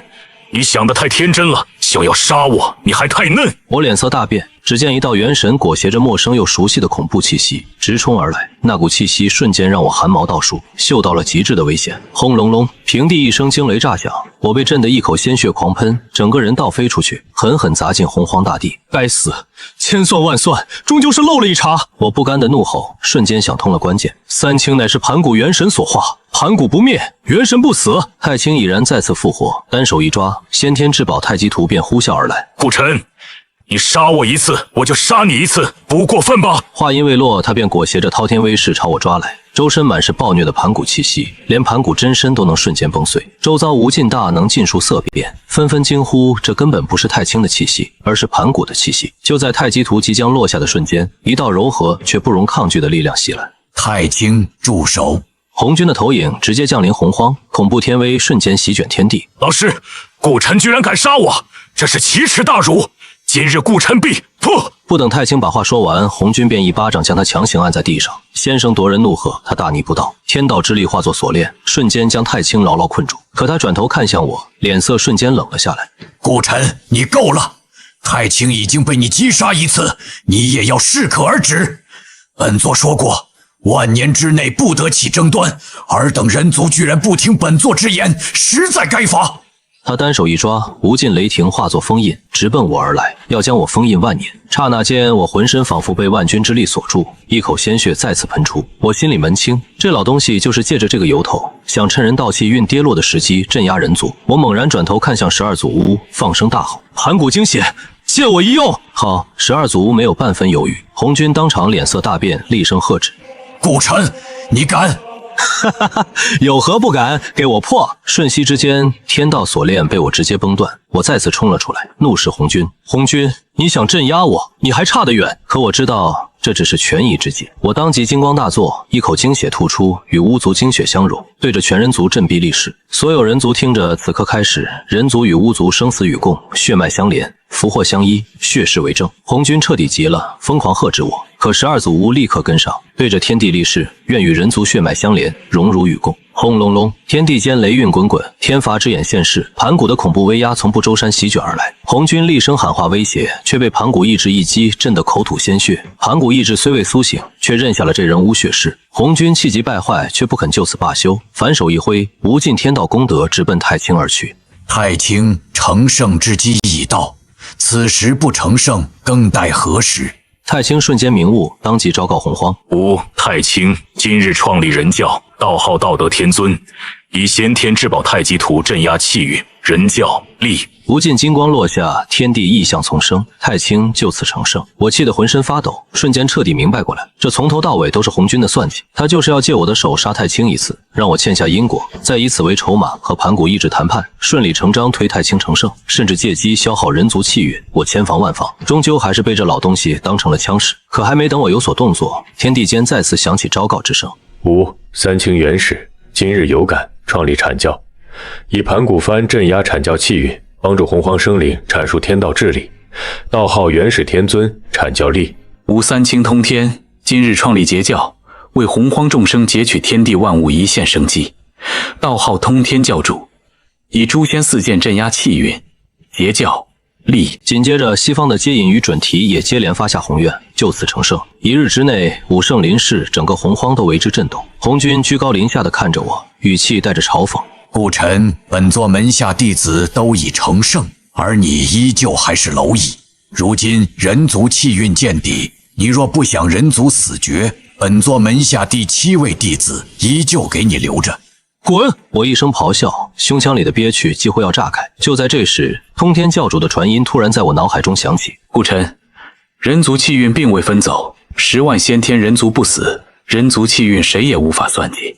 E: 你想得太天真了，想要杀我，你还太嫩！
A: 我脸色大变，只见一道元神裹挟着陌生又熟悉的恐怖气息直冲而来，那股气息瞬间让我汗毛倒竖，嗅到了极致的危险。轰隆隆，平地一声惊雷炸响，我被震得一口鲜血狂喷，整个人倒飞出去，狠狠砸进洪荒大地。
E: 该死，千算万算，终究是漏了一茬。
A: 我不甘的怒吼，瞬间想通了关键。
E: 三清乃是盘古元神所化，盘古不灭，元神不死。
A: 太清已然再次复活，单手一抓，先天至宝太极图便呼啸而来。
B: 顾晨，你杀我一次，我就杀你一次，不过分吧？
A: 话音未落，他便裹挟着滔天威势朝我抓来，周身满是暴虐的盘古气息，连盘古真身都能瞬间崩碎。周遭无尽大能尽数色变，纷纷惊呼：这根本不是太清的气息，而是盘古的气息。就在太极图即将落下的瞬间，一道柔和却不容抗拒的力量袭来。
G: 太清，住手！
A: 红军的投影直接降临洪荒，恐怖天威瞬间席卷天地。
B: 老师，顾晨居然敢杀我，这是奇耻大辱！今日顾晨必破！
A: 不等太清把话说完，红军便一巴掌将他强行按在地上。先声夺人怒喝，他大逆不道，天道之力化作锁链，瞬间将太清牢牢困住。可他转头看向我，脸色瞬间冷了下来。
G: 顾晨，你够了！太清已经被你击杀一次，你也要适可而止。本座说过，万年之内不得起争端，尔等人族居然不听本座之言，实在该罚。
A: 他单手一抓，无尽雷霆化作封印，直奔我而来，要将我封印万年。刹那间，我浑身仿佛被万钧之力锁住，一口鲜血再次喷出。我心里门清，这老东西就是借着这个由头，想趁人道气运跌落的时机镇压人族。我猛然转头看向12祖屋，放声大吼：“
E: 盘古惊血，借我一用！”
A: 好，12祖屋没有半分犹豫，红军当场脸色大变，厉声喝止：“
G: 顾晨，你敢！”
E: 哈哈哈，有何不敢？给我破！
A: 瞬息之间，天道锁链被我直接崩断。我再次冲了出来，怒视红军：“
E: 红军，你想镇压我，你还差得远。”
A: 可我知道这只是权宜之计。我当即金光大作，一口精血吐出，与巫族精血相融，对着全人族振臂立誓。所有人族听着，此刻开始，人族与巫族生死与共，血脉相连，福祸相依，血誓为证。红军彻底急了，疯狂喝止我。可12祖屋立刻跟上，对着天地立誓，愿与人族血脉相连，荣辱与共。轰隆隆，天地间雷运滚滚，天罚之眼现世，盘古的恐怖威压从不周山席卷而来。红军厉声喊话威胁，却被盘古意志一击，震得口吐鲜血。盘古意志虽未苏醒，却认下了这人巫血誓。红军气急败坏，却不肯就此罢休，反手一挥，无尽天道功德直奔太清而去。
G: 太清成圣之机已到，此时不成圣，更待何时？
A: 太清瞬间明悟，当即昭告洪荒：
B: 吾太清今日创立人教，道号道德天尊，以先天至宝太极图镇压气运，人教立。
A: 无尽金光落下，天地异象丛生，太清就此成圣。我气得浑身发抖，瞬间彻底明白过来，这从头到尾都是红军的算计。他就是要借我的手杀太清一次，让我欠下因果，再以此为筹码和盘古意志谈判，顺理成章推太清成圣，甚至借机消耗人族气运。我千防万防，终究还是被这老东西当成了枪使。可还没等我有所动作，天地间再次响起昭告之声：
J: 吾三清元始，今日有感创立阐教，以盘古幡镇压阐教气运，帮助洪荒生灵阐述天道治理，道号元始天尊，阐教立。
H: 吾三清通天，今日创立截教，为洪荒众生截取天地万物一线生机，道号通天教主，以诛仙四剑镇压气运，截教立。
A: 紧接着，西方的接引与准提也接连发下宏愿，就此成圣。一日之内，武圣临世，整个洪荒都为之震动。红军居高临下的看着我，语气带着嘲讽：
G: 顾晨，本座门下弟子都已成圣，而你依旧还是蝼蚁。如今人族气运见底，你若不想人族死绝，本座门下第7位弟子依旧给你留着。
A: 滚！我一声咆哮，胸腔里的憋屈几乎要炸开。就在这时，通天教主的传音突然在我脑海中响起：
H: 顾晨，人族气运并未分走，10万先天人族不死，人族气运谁也无法算计。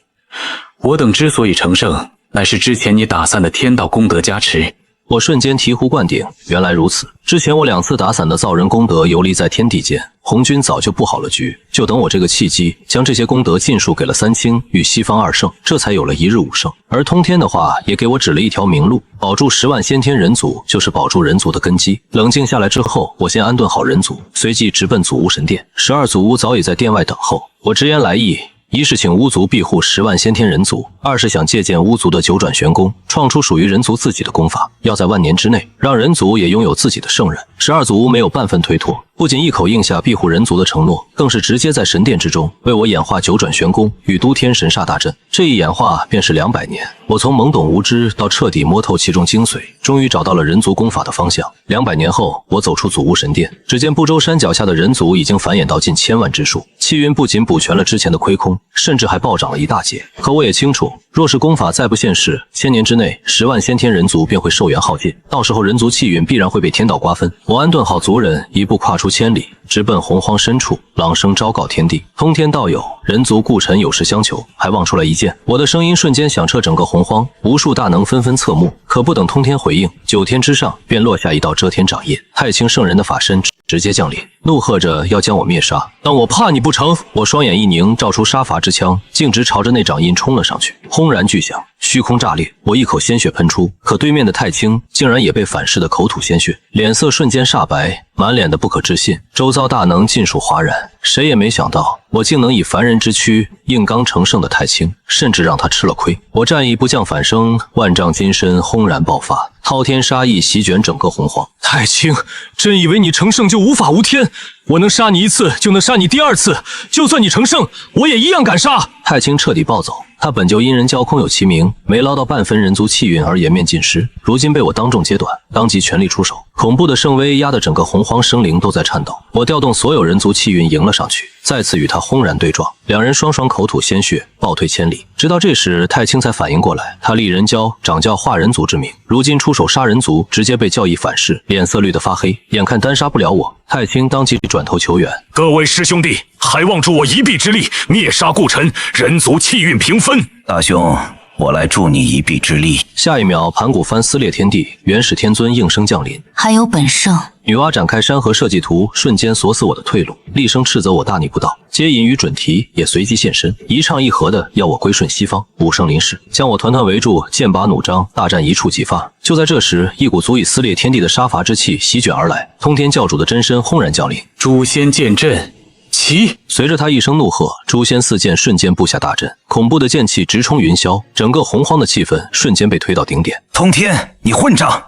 H: 我等之所以成圣，乃是之前你打散的天道功德加持。
A: 我瞬间醍醐灌顶，原来如此。之前我2次打散的造人功德游离在天地间，红军早就布好了局，就等我这个契机，将这些功德尽数给了三清与西方2圣，这才有了一日5圣。而通天的话也给我指了一条明路，保住10万先天人族，就是保住人族的根基。冷静下来之后，我先安顿好人族，随即直奔祖屋神殿。12祖屋早已在殿外等候。我直言来意，一是请巫族庇护10万先天人族，二是想借鉴巫族的九转玄功，创出属于人族自己的功法，要在万年之内让人族也拥有自己的圣人。12族没有半分推脱，不仅一口应下庇护人族的承诺，更是直接在神殿之中为我演化九转玄功，与都天神煞大阵。这一演化便是200年。我从懵懂无知到彻底摸透其中精髓，终于找到了人族功法的方向。200年后，我走出祖屋神殿，只见不周山脚下的人族已经繁衍到近1000万之数。气运不仅补全了之前的亏空，甚至还暴涨了一大截。可我也清楚，若是功法再不现世，1000年之内10万先天人族便会寿元耗尽，到时候人族气运必然会被天道瓜分。我安顿好族人，一步跨出千里，直奔洪荒深处，朗声昭告天地。通天道友，人族故臣有事相求，还望出来一见。我的声音瞬间响彻整个洪荒，无数大能纷纷侧目。可不等通天回应，9天之上便落下一道遮天掌印，太清圣人的法身直接降临，怒喝着要将我灭杀。但我怕你不成，我双眼一凝，照出杀伐之枪，径直朝着那掌印冲了上去。轰然巨响，虚空炸裂，我一口鲜血喷出。可对面的太清竟然也被反噬的口吐鲜血，脸色瞬间煞白，满脸的不可置信。周遭大能尽数哗然，谁也没想到我竟能以凡人之躯硬刚成圣的太清，甚至让他吃了亏。我战意不降反升，万丈金身轰然爆发，滔天杀意席卷整个洪荒。
E: 太清，真以为你成圣就无法无天？我能杀你一次，就能杀你第2次。就算你成圣，我也一样敢杀。
A: 太清彻底暴走，他本就因人交空有其名，没捞到半分人族气运而颜面尽失，如今被我当众截短，当即全力出手。恐怖的圣威压得整个洪荒生灵都在颤抖。我调动所有人族气运迎了上去，再次与他轰然对撞，两人双双口吐鲜血，暴退千里。直到这时，太清才反应过来，他立人教掌教化人族之名，如今出手杀人族，直接被教义反噬，脸色绿得发黑，眼看单杀不了我。太清当即转头求援，
B: 各位师兄弟，还望助我一臂之力，灭杀顾尘，人族气运平分。
G: 大兄，我来助你一臂之力。
A: 下一秒，盘古幡撕裂天地，元始天尊应声降临。
I: 还有本圣。
A: 女娲展开山河设计图，瞬间锁死我的退路，厉声斥责我大逆不道。接引与准提也随即现身，一唱一和的要我归顺西方。武圣临世，将我团团围住，剑拔弩张，大战一触即发。就在这时，一股足以撕裂天地的杀伐之气席卷而来，通天教主的真身轰然降临。
H: 诛仙剑阵起！
A: 随着他一声怒喝，诛仙4剑瞬间布下大阵，恐怖的剑气直冲云霄，整个洪荒的气氛瞬间被推到顶点。
G: 通天，你混账！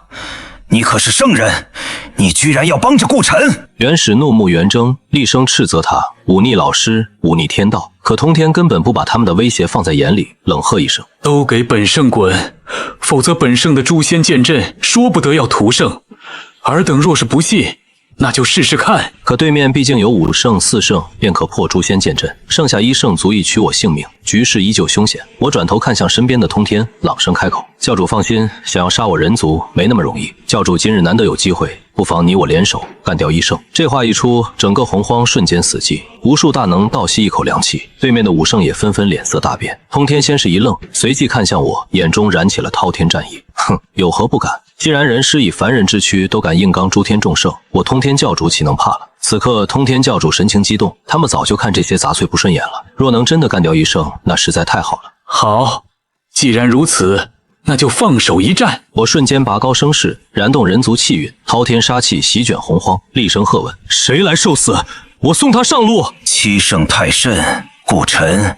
G: 你可是圣人，你居然要帮着顾尘！
A: 元始怒目圆睁，厉声斥责他忤逆老师，忤逆天道。可通天根本不把他们的威胁放在眼里，冷喝一声：“
H: 都给本圣滚！否则本圣的诛仙剑阵说不得要屠圣。尔等若是不信，那就试试看。”
A: 可对面毕竟有5圣4圣便可破诛仙剑阵，剩下1圣足以取我性命，局势依旧凶险。我转头看向身边的通天，朗声开口：“教主放心，想要杀我人族没那么容易。教主今日难得有机会，不妨你我联手干掉1圣。”这话一出，整个洪荒瞬间死寂，无数大能倒吸一口凉气。对面的5圣也纷纷脸色大变。通天先是一愣，随即看向我，眼中燃起了滔天战意。哼，有何不敢？既然人师以凡人之躯都敢硬刚诸天众圣，我通天教主岂能怕了？此刻通天教主神情激动，他们早就看这些杂碎不顺眼了。若能真的干掉1圣，那实在太好了。
H: 好，既然如此，那就放手一战。
A: 我瞬间拔高声势，燃动人族气运，滔天杀气席卷洪荒，厉声喝问：“
E: 谁来受死？我送他上路。
G: 七圣太甚，顾尘，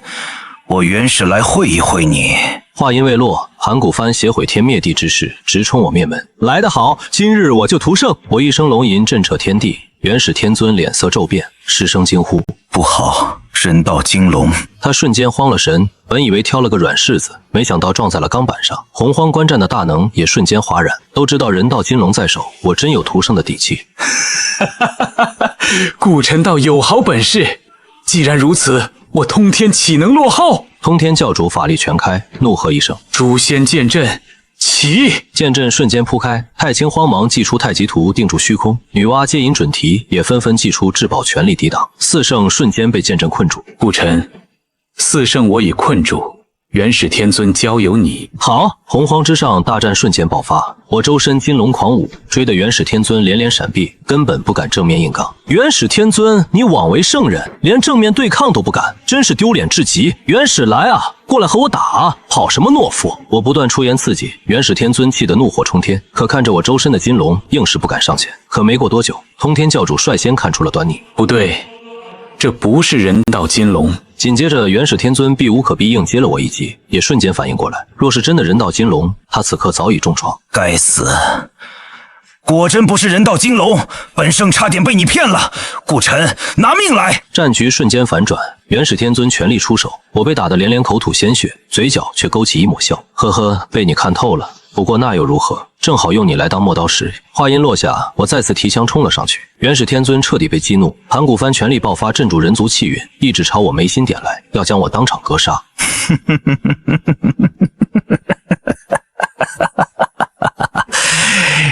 G: 我原是来会一会你。”
A: 话音未落，盘古幡携毁天灭地之势直冲我面门。来得好，今日我就屠圣！我一声龙吟震彻天地，元始天尊脸色骤变，失声惊呼：“
G: 不好，人道金龙！”
A: 他瞬间慌了神，本以为挑了个软柿子，没想到撞在了钢板上。洪荒观战的大能也瞬间哗然，都知道人道金龙在手，我真有屠圣的底气。
H: 顾尘道有好本事，既然如此，我通天岂能落后？
A: 通天教主法力全开，怒喝一声：“
H: 诛仙剑阵起！”
A: 剑阵瞬间铺开，太清慌忙祭出太极图定住虚空，女娲接引准提也纷纷祭出至宝全力抵挡，4圣瞬间被剑阵困住。
H: 顾尘，4圣我已困住，元始天尊交由你。
A: 好！洪荒之上，大战瞬间爆发，我周身金龙狂舞，追得元始天尊连连闪避，根本不敢正面硬刚。元始天尊，你枉为圣人，连正面对抗都不敢，真是丢脸至极！元始来啊，过来和我打啊！跑什么懦夫！我不断出言刺激，元始天尊气得怒火冲天，可看着我周身的金龙，硬是不敢上前。可没过多久，通天教主率先看出了端倪。
H: 不对，这不是人道金龙，
A: 紧接着元始天尊避无可避硬接了我一击，也瞬间反应过来，若是真的人道金龙，他此刻早已重创。
K: 该死！果真不是人道金龙，本圣差点被你骗了。顾晨，拿命来！
A: 战局瞬间反转，元始天尊全力出手，我被打得连连口吐鲜血，嘴角却勾起一抹笑，呵呵，被你看透了。不过那又如何？正好用你来当磨刀石。话音落下，我再次提枪冲了上去。元始天尊彻底被激怒，盘古幡全力爆发，镇住人族气运，一直朝我眉心点来，要将我当场格杀。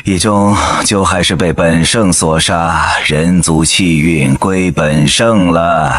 K: 一终究还是被本圣所杀，人族气运归本圣了。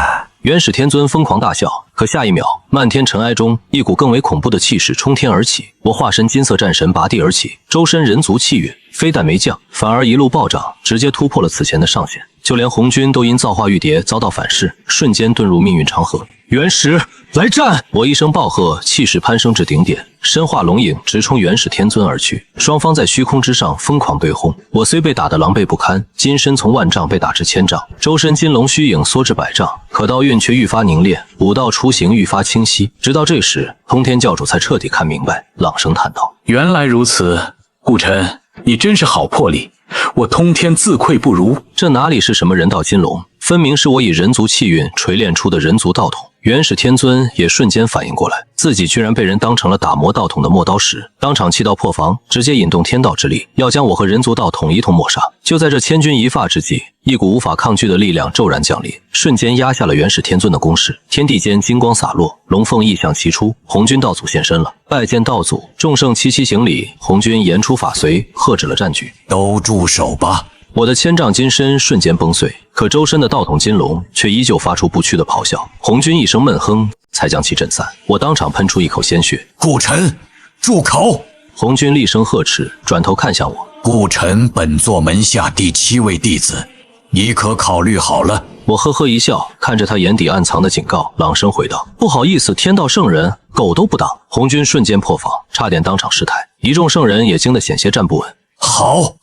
A: 元始天尊疯狂大笑，可下一秒，漫天尘埃中，一股更为恐怖的气势冲天而起。我化身金色战神拔地而起，周身人族气运非但没降，反而一路暴涨，直接突破了此前的上限。就连红军都因造化玉蝶遭到反噬，瞬间遁入命运长河。元始，来战！我一声暴喝，气势攀升至顶点，身化龙影直冲元始天尊而去。双方在虚空之上疯狂对轰，我虽被打得狼狈不堪，金身从万丈被打至千丈，周身金龙虚影缩至百丈，可道运却愈发凝练，武道雏形愈发清晰。直到这时，通天教主才彻底看明白，朗声叹道：“
H: 原来如此，顾晨，你真是好魄力，我通天自愧不如。”
A: 这哪里是什么人道金龙，分明是我以人族气运锤炼出的人族道统。元始天尊也瞬间反应过来，自己居然被人当成了打磨道统的磨刀石，当场气到破防，直接引动天道之力，要将我和人族道统一同抹杀。就在这千钧一发之际，一股无法抗拒的力量骤然降临，瞬间压下了元始天尊的攻势。天地间金光洒落，龙凤异象齐出，红军道祖现身了。拜见道祖，众圣齐齐行礼。红军言出法随，喝止了战局。
G: 都住手吧！
A: 我的千丈金身瞬间崩碎，可周身的道统金龙却依旧发出不屈的咆哮。红军一声闷哼，才将其震散。我当场喷出一口鲜血。
G: 顾晨，住口！
A: 红军厉声呵斥，转头看向我。
G: 顾晨本座门下第7位弟子，你可考虑好了？
A: 我呵呵一笑，看着他眼底暗藏的警告，朗声回道：“不好意思，天道圣人，狗都不当。”红军瞬间破防，差点当场失态，一众圣人也惊得险些站不稳。
G: 好，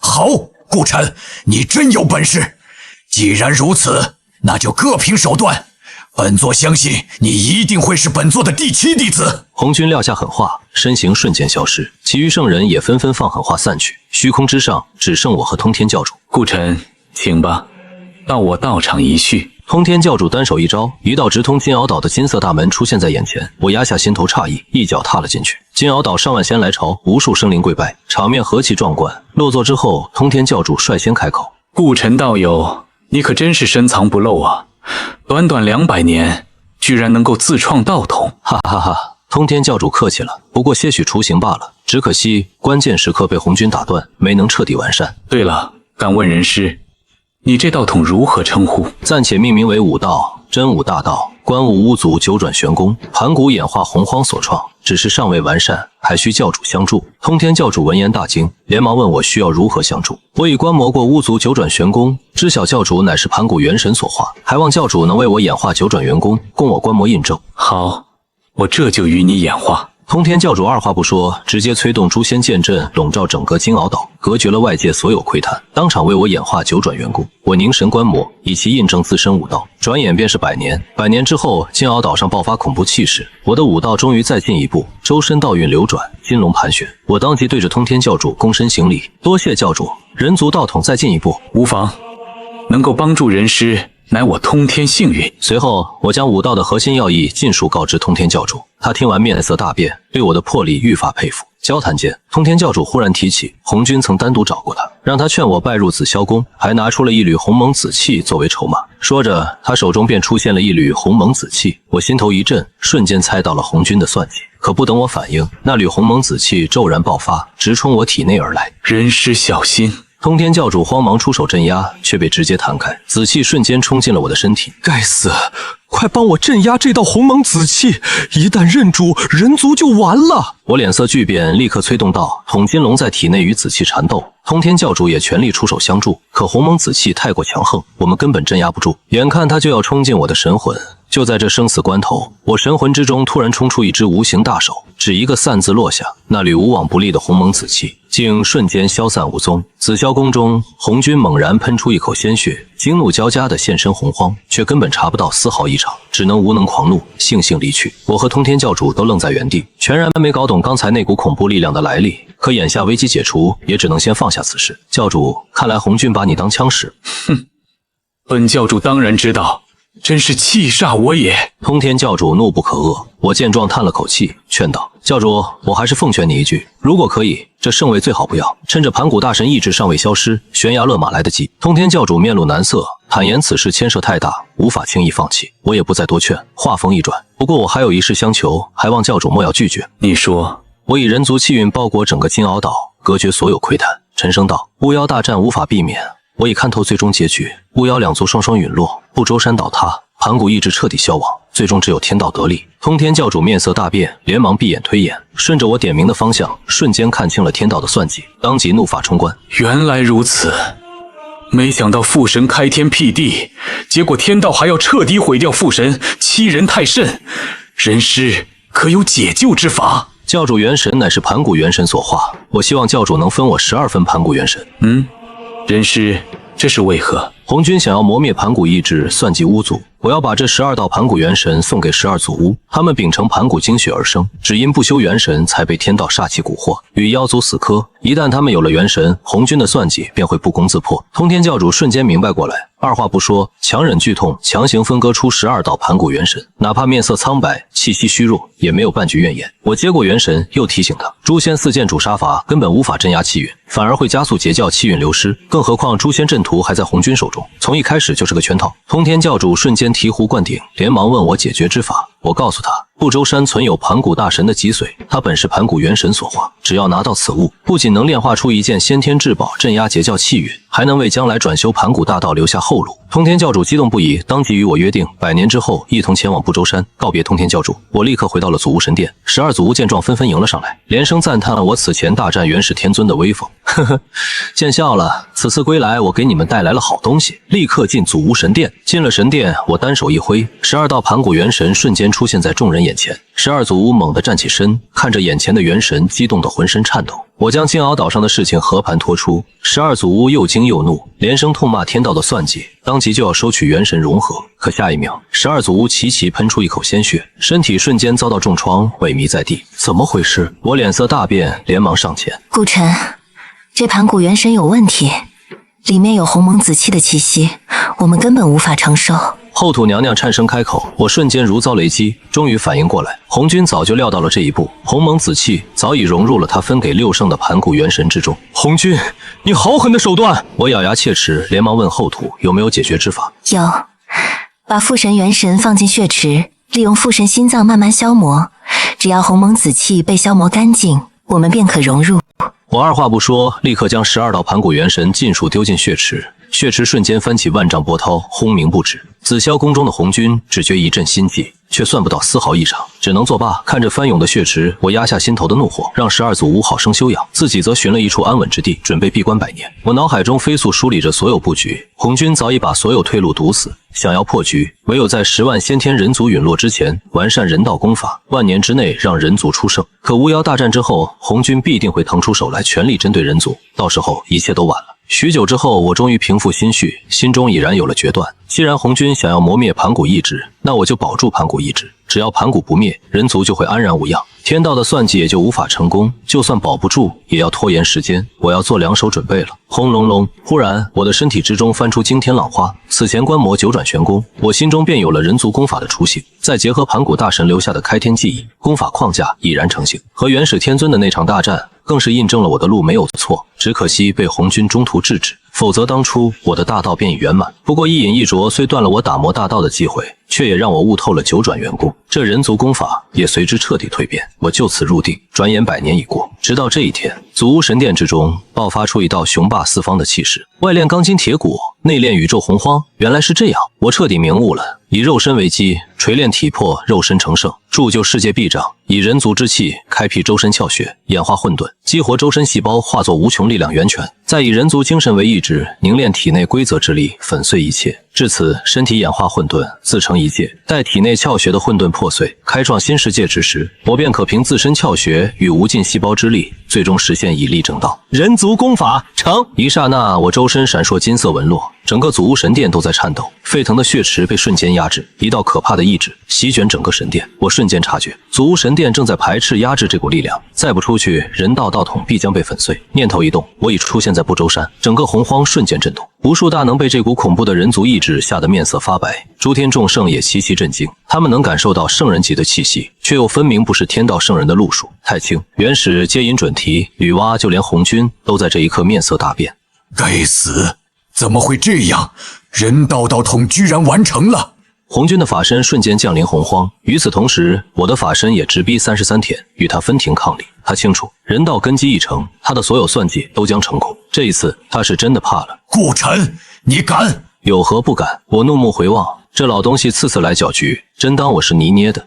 G: 顾晨，你真有本事！既然如此，那就各凭手段。本座相信你一定会是本座的第7弟子。
A: 红军撂下狠话，身形瞬间消失，其余圣人也纷纷放狠话散去。虚空之上，只剩我和通天教主。
H: 顾晨，请吧，到我道场一叙。
A: 通天教主单手一招，一道直通金鳌岛的金色大门出现在眼前。我压下心头诧异，一脚踏了进去。金鳌岛上万仙来朝，无数生灵跪拜，场面何其壮观。落座之后，通天教主率先开口：“
H: 顾晨道友，你可真是深藏不露啊！短短200年，居然能够自创道统，
A: 哈哈哈！通天教主客气了，不过些许雏形罢了。只可惜关键时刻被红军打断，没能彻底完善。
H: 对了，敢问人师，你这道统如何称呼？
A: 暂且命名为武道，真武大道，观武巫族九转玄功，盘古演化洪荒所创，只是尚未完善，还需教主相助。通天教主闻言大惊，连忙问我需要如何相助。我已观摩过巫族九转玄功，知晓教主乃是盘古元神所化，还望教主能为我演化九转元功，供我观摩印证。
H: 好，我这就与你演化。
A: 通天教主二话不说，直接催动诛仙剑阵笼罩整个金鳌岛，隔绝了外界所有窥探，当场为我演化九转元功。我凝神观摩，以其印证自身武道。转眼便是100年，100年之后，金鳌岛上爆发恐怖气势，我的武道终于再进一步，周身道运流转，金龙盘旋。我当即对着通天教主躬身行礼，多谢教主，人族道统再进一步。
H: 无妨，能够帮助人师，乃我通天幸运。
A: 随后，我将武道的核心要义尽数告知通天教主。他听完面色大变，对我的魄力愈发佩服。交谈间，通天教主忽然提起红军曾单独找过他，让他劝我拜入紫霄宫，还拿出了一缕鸿蒙紫气作为筹码。说着，他手中便出现了一缕鸿蒙紫气。我心头一震，瞬间猜到了红军的算计。可不等我反应，那缕鸿蒙紫气骤然爆发，直冲我体内而来。
H: 人师小心！
A: 通天教主慌忙出手镇压，却被直接弹开，紫气瞬间冲进了我的身体。
E: 该死！快帮我镇压这道鸿蒙紫气，一旦认主，人族就完了。
A: 我脸色巨变，立刻催动道统金龙在体内与紫气缠斗。通天教主也全力出手相助，可鸿蒙紫气太过强横，我们根本镇压不住。眼看他就要冲进我的神魂，就在这生死关头，我神魂之中突然冲出一只无形大手，只一个散字落下，那缕无往不利的鸿蒙紫气竟瞬间消散无踪。紫霄宫中，红军猛然喷出一口鲜血，惊怒交加的现身洪荒，却根本查不到丝毫异常，只能无能狂怒，悻悻离去。我和通天教主都愣在原地，全然没搞懂刚才那股恐怖力量的来历。可眼下危机解除，也只能先放下此事。教主，看来红军把你当枪使。
H: 哼，本教主当然知道，真是气煞我也。
A: 通天教主怒不可遏，我见状叹了口气，劝道：教主，我还是奉劝你一句，如果可以，这圣位最好不要，趁着盘古大神意志尚未消失，悬崖勒马来得及。通天教主面露难色，坦言此事牵涉太大，无法轻易放弃。我也不再多劝，话锋一转，不过我还有一事相求，还望教主莫要拒绝。
H: 你说。
A: 我以人族气运包裹整个金鳌岛，隔绝所有窥探。沉声道：巫妖大战无法避免，我已看透最终结局，巫妖两族双双陨落，不周山倒塌，盘古意志彻底消亡，最终只有天道得利。通天教主面色大变，连忙闭眼推演，顺着我点名的方向，瞬间看清了天道的算计，当即怒发冲冠。
H: 原来如此，没想到父神开天辟地，结果天道还要彻底毁掉父神，欺人太甚。人师可有解救之法？
A: 教主元神乃是盘古元神所化，我希望教主能分我12分盘古元神。
H: 人师，这是为何？
A: 红军想要磨灭盘古意志，算计巫族，我要把这12道盘古元神送给12祖巫，他们秉承盘古精血而生，只因不修元神，才被天道煞气蛊惑，与妖族死磕。一旦他们有了元神，红军的算计便会不攻自破。通天教主瞬间明白过来，二话不说，强忍剧痛，强行分割出12道盘古元神，哪怕面色苍白，气息虚弱，也没有半句怨言。我接过元神，又提醒他，诛仙4剑主杀法根本无法镇压气运，反而会加速截教气运流失，更何况诛仙阵图还在红军手中，从一开始就是个圈套。通天教主瞬间醍醐灌顶，连忙问我解决之法。我告诉他，不周山存有盘古大神的脊髓，他本是盘古元神所化，只要拿到此物，不仅能炼化出一件先天至宝镇压截教气运，还能为将来转修盘古大道留下后路。通天教主激动不已，当即与我约定100年之后一同前往不周山告别通天教主。我立刻回到了祖巫神殿，12祖巫见状纷纷迎了上来，连声赞叹了我此前大战元始天尊的威风。呵呵，见笑了，此次归来我给你们带来了好东西。立刻进祖巫神殿。进了神殿，我单手一挥，12道盘古元神瞬间出现在众人眼前。12祖巫猛地站起身，看着眼前的元神，激动得浑身颤抖。我将金鳌岛上的事情和盘托出，12祖巫又惊又怒，连声痛骂天道的算计，当即就要收取元神融合。可下一秒，12祖巫齐齐喷出一口鲜血，身体瞬间遭到重创，萎靡在地。怎么回事？我脸色大变，连忙上前。
I: 顾晨，这盘古元神有问题，里面有鸿蒙紫气的气息，我们根本无法承受。
A: 后土娘娘颤声开口，我瞬间如遭雷击，终于反应过来，红军早就料到了这一步，鸿蒙紫气早已融入了他分给6圣的盘古元神之中。
E: 红军，你好狠的手段！
A: 我咬牙切齿，连忙问后土有没有解决之法。
I: 有，把父神元神放进血池，利用父神心脏慢慢消磨，只要鸿蒙紫气被消磨干净，我们便可融入。
A: 我二话不说，立刻将12道盘古元神尽数丢进血池，血池瞬间翻起万丈波涛，轰鸣不止。紫霄宫中的红军只觉一阵心悸，却算不到丝毫异常，只能作罢。看着翻涌的血池，我压下心头的怒火，让12祖巫好生休养，自己则寻了一处安稳之地，准备闭关100年。我脑海中飞速梳理着所有布局，红军早已把所有退路堵死，想要破局，唯有在10万先天人族陨落之前，完善人道功法，10000年之内让人族出圣。可巫妖大战之后，红军必定会腾出手来，全力针对人族，到时候一切都晚了。许久之后，我终于平复心绪，心中已然有了决断。既然红军想要磨灭盘古意志，那我就保住盘古意志。只要盘古不灭，人族就会安然无恙，天道的算计也就无法成功。就算保不住，也要拖延时间。我要做2手准备了。轰隆隆！忽然，我的身体之中翻出惊天浪花。此前观摩9转玄功，我心中便有了人族功法的雏形。再结合盘古大神留下的开天记忆，功法框架已然成型。和元始天尊的那场大战，更是印证了我的路没有错。只可惜被红军中途制止，否则当初我的大道便已圆满。不过一饮一啄虽断了我打磨大道的机会，却也让我悟透了9转元功，这人族功法也随之彻底蜕变。我就此入定，转眼100年已过，直到这一天，祖巫神殿之中爆发出一道雄霸四方的气势，外炼钢筋铁骨，内炼宇宙洪荒。原来是这样，我彻底明悟了。以肉身为基，锤炼体魄，肉身成圣，铸就世界臂掌；以人族之气，开辟周身窍穴，演化混沌，激活周身细胞，化作无穷力量源泉；再以人族精神为意志，凝练体内规则之力，粉碎一切。至此，身体演化混沌，自成一界。待体内窍穴的混沌破碎，开创新世界之时，我便可凭自身窍穴与无尽细胞之力，最终实现以力正道。人族功法成！一刹那，我周身闪烁金色纹络，整个祖屋神殿都在颤抖，沸腾的血池被瞬间压制，一道可怕的意志席卷整个神殿。我瞬间察觉，祖屋神殿正在排斥压制这股力量，再不出去，人道道统必将被粉碎。念头一动，我已出现在不周山，整个洪荒瞬间震动，无数大能被这股恐怖的人族意志吓得面色发白，诸天众圣也齐齐震惊。他们能感受到圣人级的气息，却又分明不是天道圣人的路数。太清、元始皆饮准提，女娲，就连红军都在这一刻面色大变。
G: 该死！怎么会这样？人道道统居然完成了！
A: 红军的法身瞬间降临洪荒，与此同时，我的法身也直逼33天，与他分庭抗礼。他清楚，人道根基一成，他的所有算计都将成空。这一次，他是真的怕了。
G: 顾晨，你敢？
A: 有何不敢？我怒目回望，这老东西次次来搅局，真当我是泥捏的？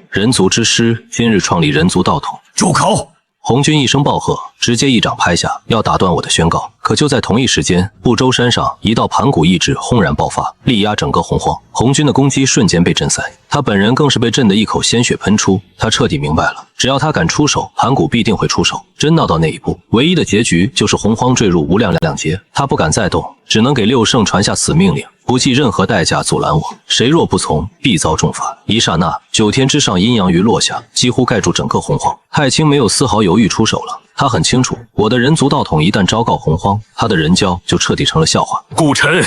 A: 人族之师今日创立人族道统。
G: 住口！
A: 红军一声暴喝，直接一掌拍下，要打断我的宣告。可就在同一时间，不周山上一道盘古意志轰然爆发，力压整个洪荒。红军的攻击瞬间被震散，他本人更是被震得一口鲜血喷出。他彻底明白了，只要他敢出手，盘古必定会出手。真闹到那一步，唯一的结局就是洪荒坠入无量两劫。他不敢再动，只能给六圣传下死命令，不计任何代价阻拦我。谁若不从，必遭重罚。一刹那，9天之上阴阳鱼落下，几乎盖住整个洪荒。太清没有丝毫犹豫出手了。他很清楚，我的人族道统一旦昭告洪荒，他的人教就彻底成了笑话。
B: 顾晨，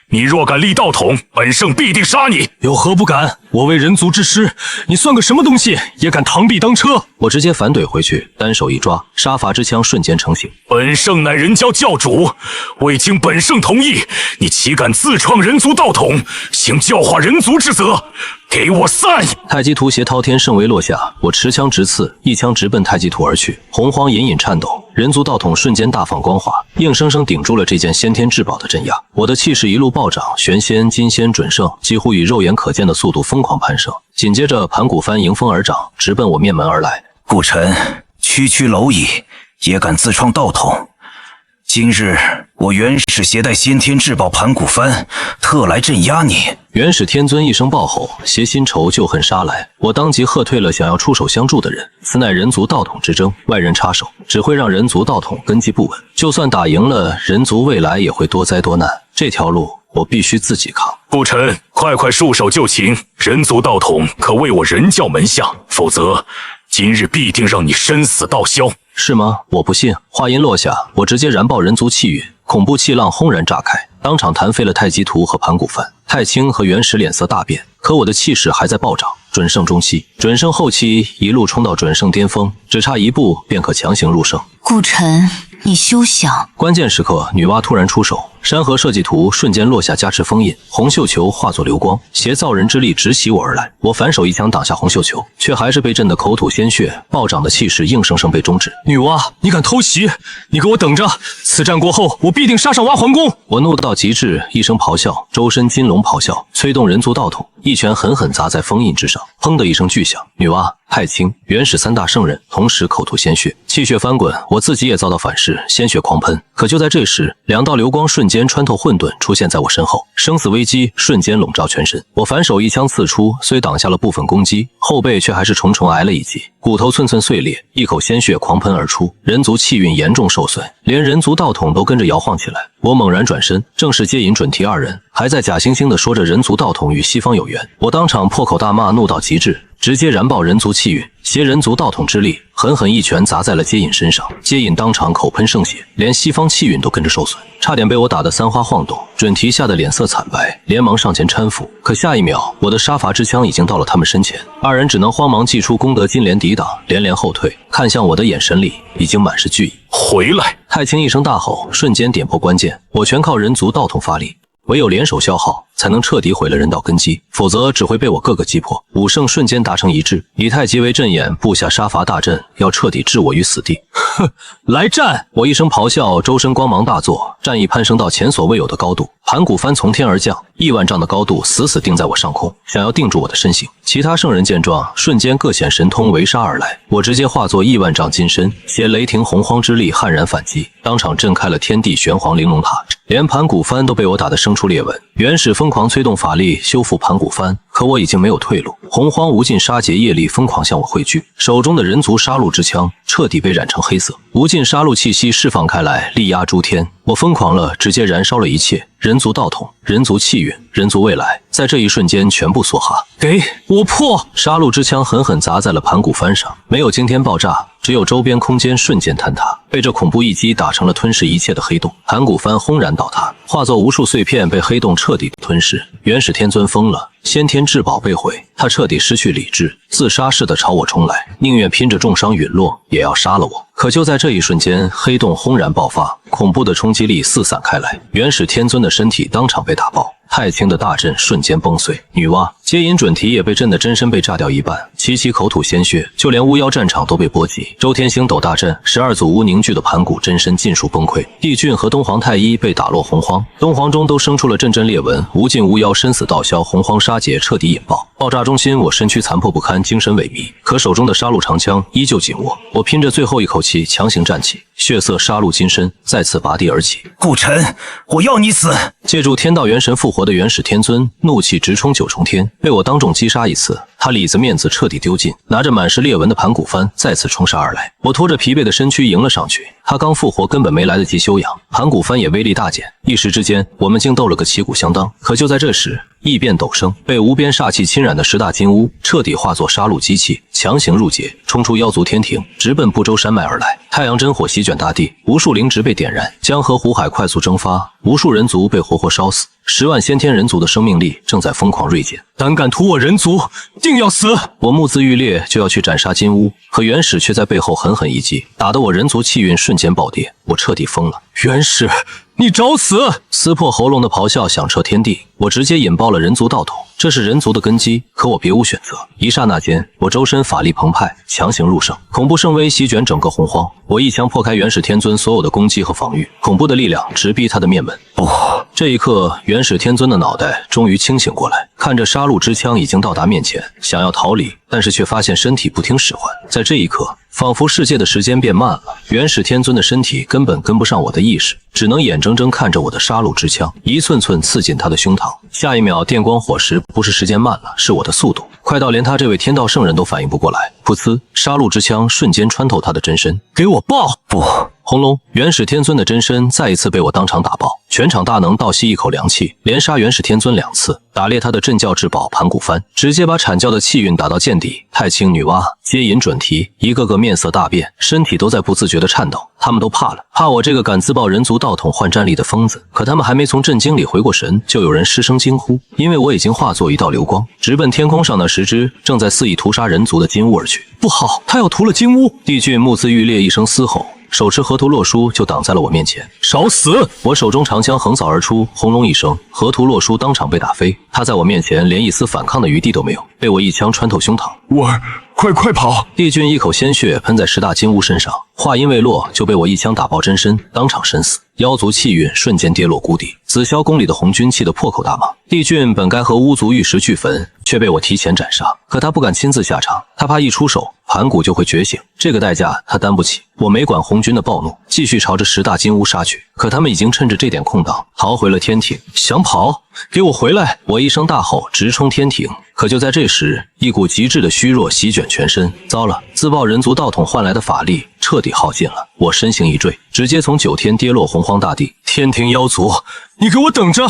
B: 你若敢立道统，本圣必定杀你！
E: 有何不敢？我为人族之师，你算个什么东西，也敢螳臂当车？
A: 我直接反怼回去，单手一抓，杀伐之枪瞬间成型。
B: 本圣乃人教教主，未经本圣同意，你岂敢自创人族道统，行教化人族之责？给我散！
A: 太极图携滔天圣威落下，我持枪直刺，一枪直奔太极图而去。洪荒隐隐颤抖，人族道统瞬间大放光华，硬生生顶住了这件先天至宝的镇压。我的气势一路暴涨，玄仙、金仙、准圣几乎以肉眼可见的速度疯狂攀升。紧接着盘古幡迎风而长，直奔我面门而来。
K: 顾晨，区区蝼蚁也敢自创道统？今日我元始携带先天至宝盘古幡，特来镇压你。
A: 元始天尊一声暴吼，携新仇旧恨杀来。我当即喝退了想要出手相助的人。此乃人族道统之争，外人插手只会让人族道统根基不稳，就算打赢了，人族未来也会多灾多难。这条路我必须自己扛。
B: 顾晨，快束手就擒！人族道统可为我人教门下，否则今日必定让你身死道消。
A: 是吗？我不信。话音落下，我直接燃爆人族气运，恐怖气浪轰然炸开，当场弹飞了太极图和盘古幡。太清和元始脸色大变，可我的气势还在暴涨。准圣中期，准圣后期，一路冲到准圣巅峰，只差一步便可强行入圣。
I: 顾晨，你休想！
A: 关键时刻，女娲突然出手，山河设计图瞬间落下加持封印，红绣球化作流光，携造人之力直袭我而来。我反手一枪挡下红绣球，却还是被震得口吐鲜血，暴涨的气势硬生生被终止。
E: 女娲，你敢偷袭？你给我等着！此战过后，我必定杀上娲皇宫！
A: 我怒到极致，一声咆哮，周身金龙咆哮，催动人族道统，一拳狠狠砸在封印之上，砰的一声巨响，女娲、太清、元始3大圣人同时口吐鲜血，气血翻滚，我自己也遭到反噬，鲜血狂喷。可就在这时，2道流光瞬间穿透混沌，出现在我身后，生死危机瞬间笼罩全身。我反手一枪刺出，虽挡下了部分攻击，后背却还是重重挨了一击，骨头寸寸碎裂，一口鲜血狂喷而出，人族气运严重受损，连人族道统都跟着摇晃起来。我猛然转身，正是接引准提2人，还在假惺惺地说着人族道统与西方有缘。我当场破口大骂，怒到极致，直接燃爆人族气运，携人族道统之力，狠狠一拳砸在了接引身上。接引当场口喷圣血，连西方气运都跟着受损，差点被我打得3花晃动。准提吓得脸色惨白，连忙上前搀扶。可下一秒，我的杀伐之枪已经到了他们身前，2人只能慌忙祭出功德金莲抵挡，连连后退，看向我的眼神里已经满是惧意。
B: 回来！
A: 太清一声大吼，瞬间点破关键，我全靠人族道统发力。唯有联手消耗，才能彻底毁了人道根基，否则只会被我各个击破。5圣瞬间达成一致，以太极为阵眼，布下杀伐大阵，要彻底置我于死地。
E: 哼，来战！
A: 我一声咆哮，周身光芒大作，战意攀升到前所未有的高度。盘古幡从天而降，1万丈的高度死死定在我上空，想要定住我的身形。其他圣人见状，瞬间各显神通围杀而来。我直接化作亿万丈金身，携雷霆洪荒之力悍然反击，当场震开了天地玄黄玲珑塔，连盘古幡都被我打得生出裂纹。原始封疯狂催动法力修复盘古幡，可我已经没有退路。洪荒无尽杀劫业力疯狂向我汇聚，手中的人族杀戮之枪彻底被染成黑色，无尽杀戮气息释放开来，力压诸天。我疯狂了，直接燃烧了一切，人族道统、人族气运、人族未来，在这一瞬间全部梭哈。给我破！杀戮之枪狠狠砸在了盘古幡上，没有惊天爆炸，只有周边空间瞬间坍塌，被这恐怖一击打成了吞噬一切的黑洞。盘古幡轰然倒塌，化作无数碎片被黑洞彻底吞噬。元始天尊疯了，先天至宝被毁，他彻底失去理智，自杀似的朝我冲来，宁愿拼着重伤陨落，也要杀了我。可就在这一瞬间，黑洞轰然爆发，恐怖的冲击力四散开来，元始天尊的身体当场被打爆。太清的大阵瞬间崩碎，女娲接引准提也被震得真身被炸掉一半，齐齐口吐鲜血，就连巫妖战场都被波及。周天星斗大阵，12组巫凝聚的盘古真身尽数崩溃，帝俊和东皇太一被打落洪荒，东皇中都生出了阵阵裂纹，无尽巫妖生死道消，洪荒杀劫彻底引爆。爆炸中心，我身躯残破不堪，精神萎靡，可手中的杀戮长枪依旧紧握，我拼着最后一口气强行站起，血色杀戮金身再次拔地而起。
K: 顾晨，我要你死！
A: 借助天道元神复活的元始天尊怒气直冲9重天，被我当众击杀一次，他里子面子彻底丢尽，拿着满是裂纹的盘古幡再次冲杀而来。我拖着疲惫的身躯迎了上去，他刚复活根本没来得及休养，盘古幡也威力大减，一时之间我们竟斗了个旗鼓相当。可就在这时，异变陡生，被无边煞气侵染的10大金乌彻底化作杀戮机器，强行入劫，冲出妖族天庭，直奔不周山脉而来。太阳真火席卷大地，无数灵植被点燃，江河湖海快速蒸发，无数人族被活活烧死。10万先天人族的生命力正在疯狂锐减，
E: 胆敢屠我人族，定要死！
A: 我目眦欲裂，就要去斩杀金乌，可元始却在背后狠狠一击，打得我人族气运瞬间暴跌，我彻底疯了。
E: 元始，你找死！
A: 撕破喉咙的咆哮响彻天地，我直接引爆了人族道统，这是人族的根基，可我别无选择。一刹那间，我周身法力澎湃，强行入圣，恐怖圣威席卷整个洪荒，我一枪破开元始天尊所有的攻击和防御，恐怖的力量直逼他的面门。
K: 不，
A: 这一刻，元始天尊的脑袋终于清醒过来，看着杀戮之枪已经到达面前，想要逃离，但是却发现身体不听使唤。在这一刻，仿佛世界的时间变慢了，元始天尊的身体根本跟不上我的意识，只能眼睁睁看着我的杀戮之枪一寸寸刺进他的胸膛。下一秒，电光火石，不是时间慢了，是我的速度快到连他这位天道圣人都反应不过来。噗呲，杀戮之枪瞬间穿透他的真身，给我爆！
K: 不！
A: 轰隆！元始天尊的真身再一次被我当场打爆，全场大能倒吸一口凉气，连杀元始天尊2次，打裂他的镇教至宝盘古幡，直接把阐教的气运打到见底。太清、女娲接引准提，一个个面色大变，身体都在不自觉的颤抖，他们都怕了，怕我这个敢自爆人族道统换战力的疯子。可他们还没从震惊里回过神，就有人失声惊呼，因为我已经化作一道流光，直奔天空上那10只正在肆意屠杀人族的金乌而去。不好，他要屠了金乌！帝俊目眦欲裂，一声嘶吼，手持河图洛书就挡在了我面前。
E: 少死！
A: 我手中长枪横扫而出，轰隆一声，河图洛书当场被打飞。他在我面前连一丝反抗的余地都没有，被我一枪穿透胸膛。
E: 我儿，快跑！
A: 帝俊一口鲜血喷在10大金乌身上，话音未落就被我一枪打爆真身，当场身死。妖族气运瞬间跌落谷底，紫霄宫里的红军气得破口大骂。帝俊本该和巫族玉石俱焚，却被我提前斩杀，可他不敢亲自下场，他怕一出手盘古就会觉醒，这个代价他担不起。我没管红军的暴怒，继续朝着10大金乌杀去，可他们已经趁着这点空档逃回了天庭。想跑？给我回来！我一声大吼，直冲天庭。可就在这时，一股极致的虚弱席卷全身。糟了，自爆人族道统换来的法力彻底耗尽了，我身形一坠，直接从9天跌落洪荒大地。
E: 天庭妖族，你给我等着！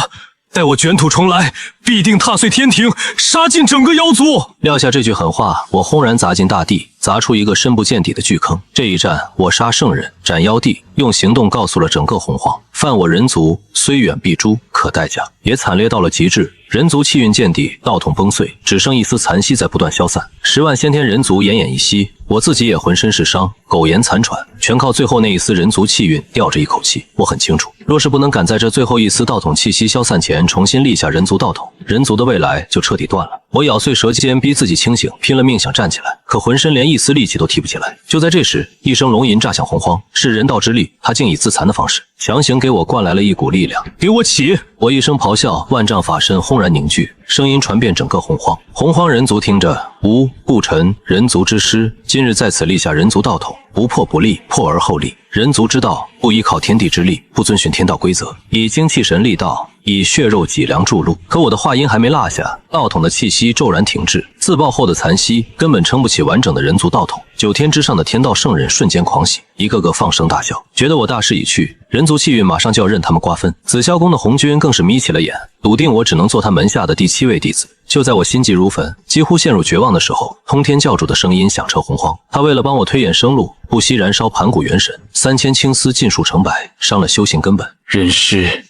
E: 待我卷土重来，必定踏碎天庭，杀尽整个妖族！
A: 撂下这句狠话，我轰然砸进大地，砸出一个深不见底的巨坑。这一战，我杀圣人，斩妖帝，用行动告诉了整个洪荒，犯我人族虽远必诛，可代价也惨烈到了极致。人族气运见底，道统崩碎，只剩一丝残息在不断消散。10万先天人族奄奄一息，我自己也浑身是伤，苟延残喘，全靠最后那一丝人族气运吊着一口气。我很清楚，若是不能赶在这最后一丝道统气息消散前重新立下人族道统，人族的未来就彻底断了。我咬碎舌尖，逼自己清醒，拼了命想站起来，可浑身连一丝力气都提不起来。就在这时，一声龙吟炸响洪荒，是人道之力，他竟以自残的方式强行给我灌来了一股力量。
E: 给我起！
A: 我一声咆哮，万丈法身轰然凝聚，声音传遍整个洪荒。洪荒人族听着，吾顾晨，人族之师，今日在此立下人族道统，不破不立，破而后立。人族之道，不依靠天地之力，不遵循天道规则，以精气神立道，以血肉脊梁筑路。可我的话音还没落下，道统的气息骤然停滞，自爆后的残息根本撑不起完整的人族道统。9天之上的天道圣人瞬间狂喜，一个个放声大笑，觉得我大势已去，人族气运马上就要任他们瓜分。紫霄宫的红军更是眯起了眼，笃定我只能做他门下的第7位弟子。就在我心急如焚，几乎陷入绝望的时候，通天教主的声音响彻洪荒。他为了帮我推演生路，不惜燃烧盘古元神，3000青丝尽数成白，伤了修行根本。
H: 人师，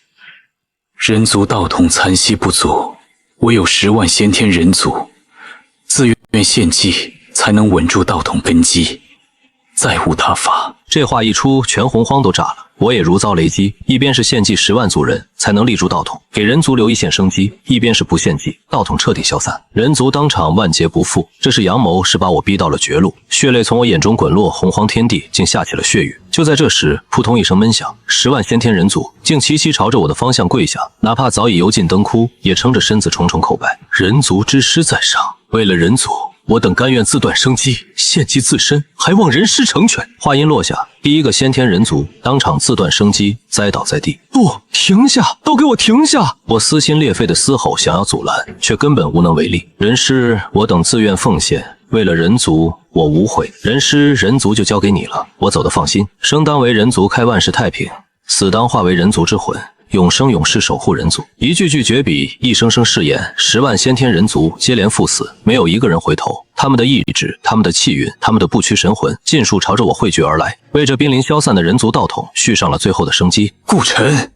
H: 人族道统残息不足，唯有10万先天人族自愿献祭，才能稳住道统根基，再无他法。
A: 这话一出，全洪荒都炸了。我也如遭雷击，一边是献祭10万族人才能立住道统，给人族留一线生机，一边是不献祭，道统彻底消散，人族当场万劫不复。这是阳谋，是把我逼到了绝路。血泪从我眼中滚落，洪荒天地竟下起了血雨。就在这时，扑通一声闷响，10万先天人族竟齐齐朝着我的方向跪下，哪怕早已油尽灯枯，也撑着身子重重叩拜。人族之师在上，为了人族，我等甘愿自断生机，献祭自身，还望人师成全。话音落下，第一个先天人族当场自断生机，栽倒在地。不，停下！都给我停下！我撕心裂肺的嘶吼，想要阻拦，却根本无能为力。人师，我等自愿奉献，为了人族，我无悔。人师，人族就交给你了，我走得放心。生当为人族开万世太平，死当化为人族之魂，永生永世守护人族。一句句绝笔，一声声誓言，10万先天人族接连赴死，没有一个人回头。他们的意志，他们的气运，他们的不屈神魂，尽数朝着我汇聚而来，为这濒临消散的人族道统续上了最后的生机。
H: 顾晨，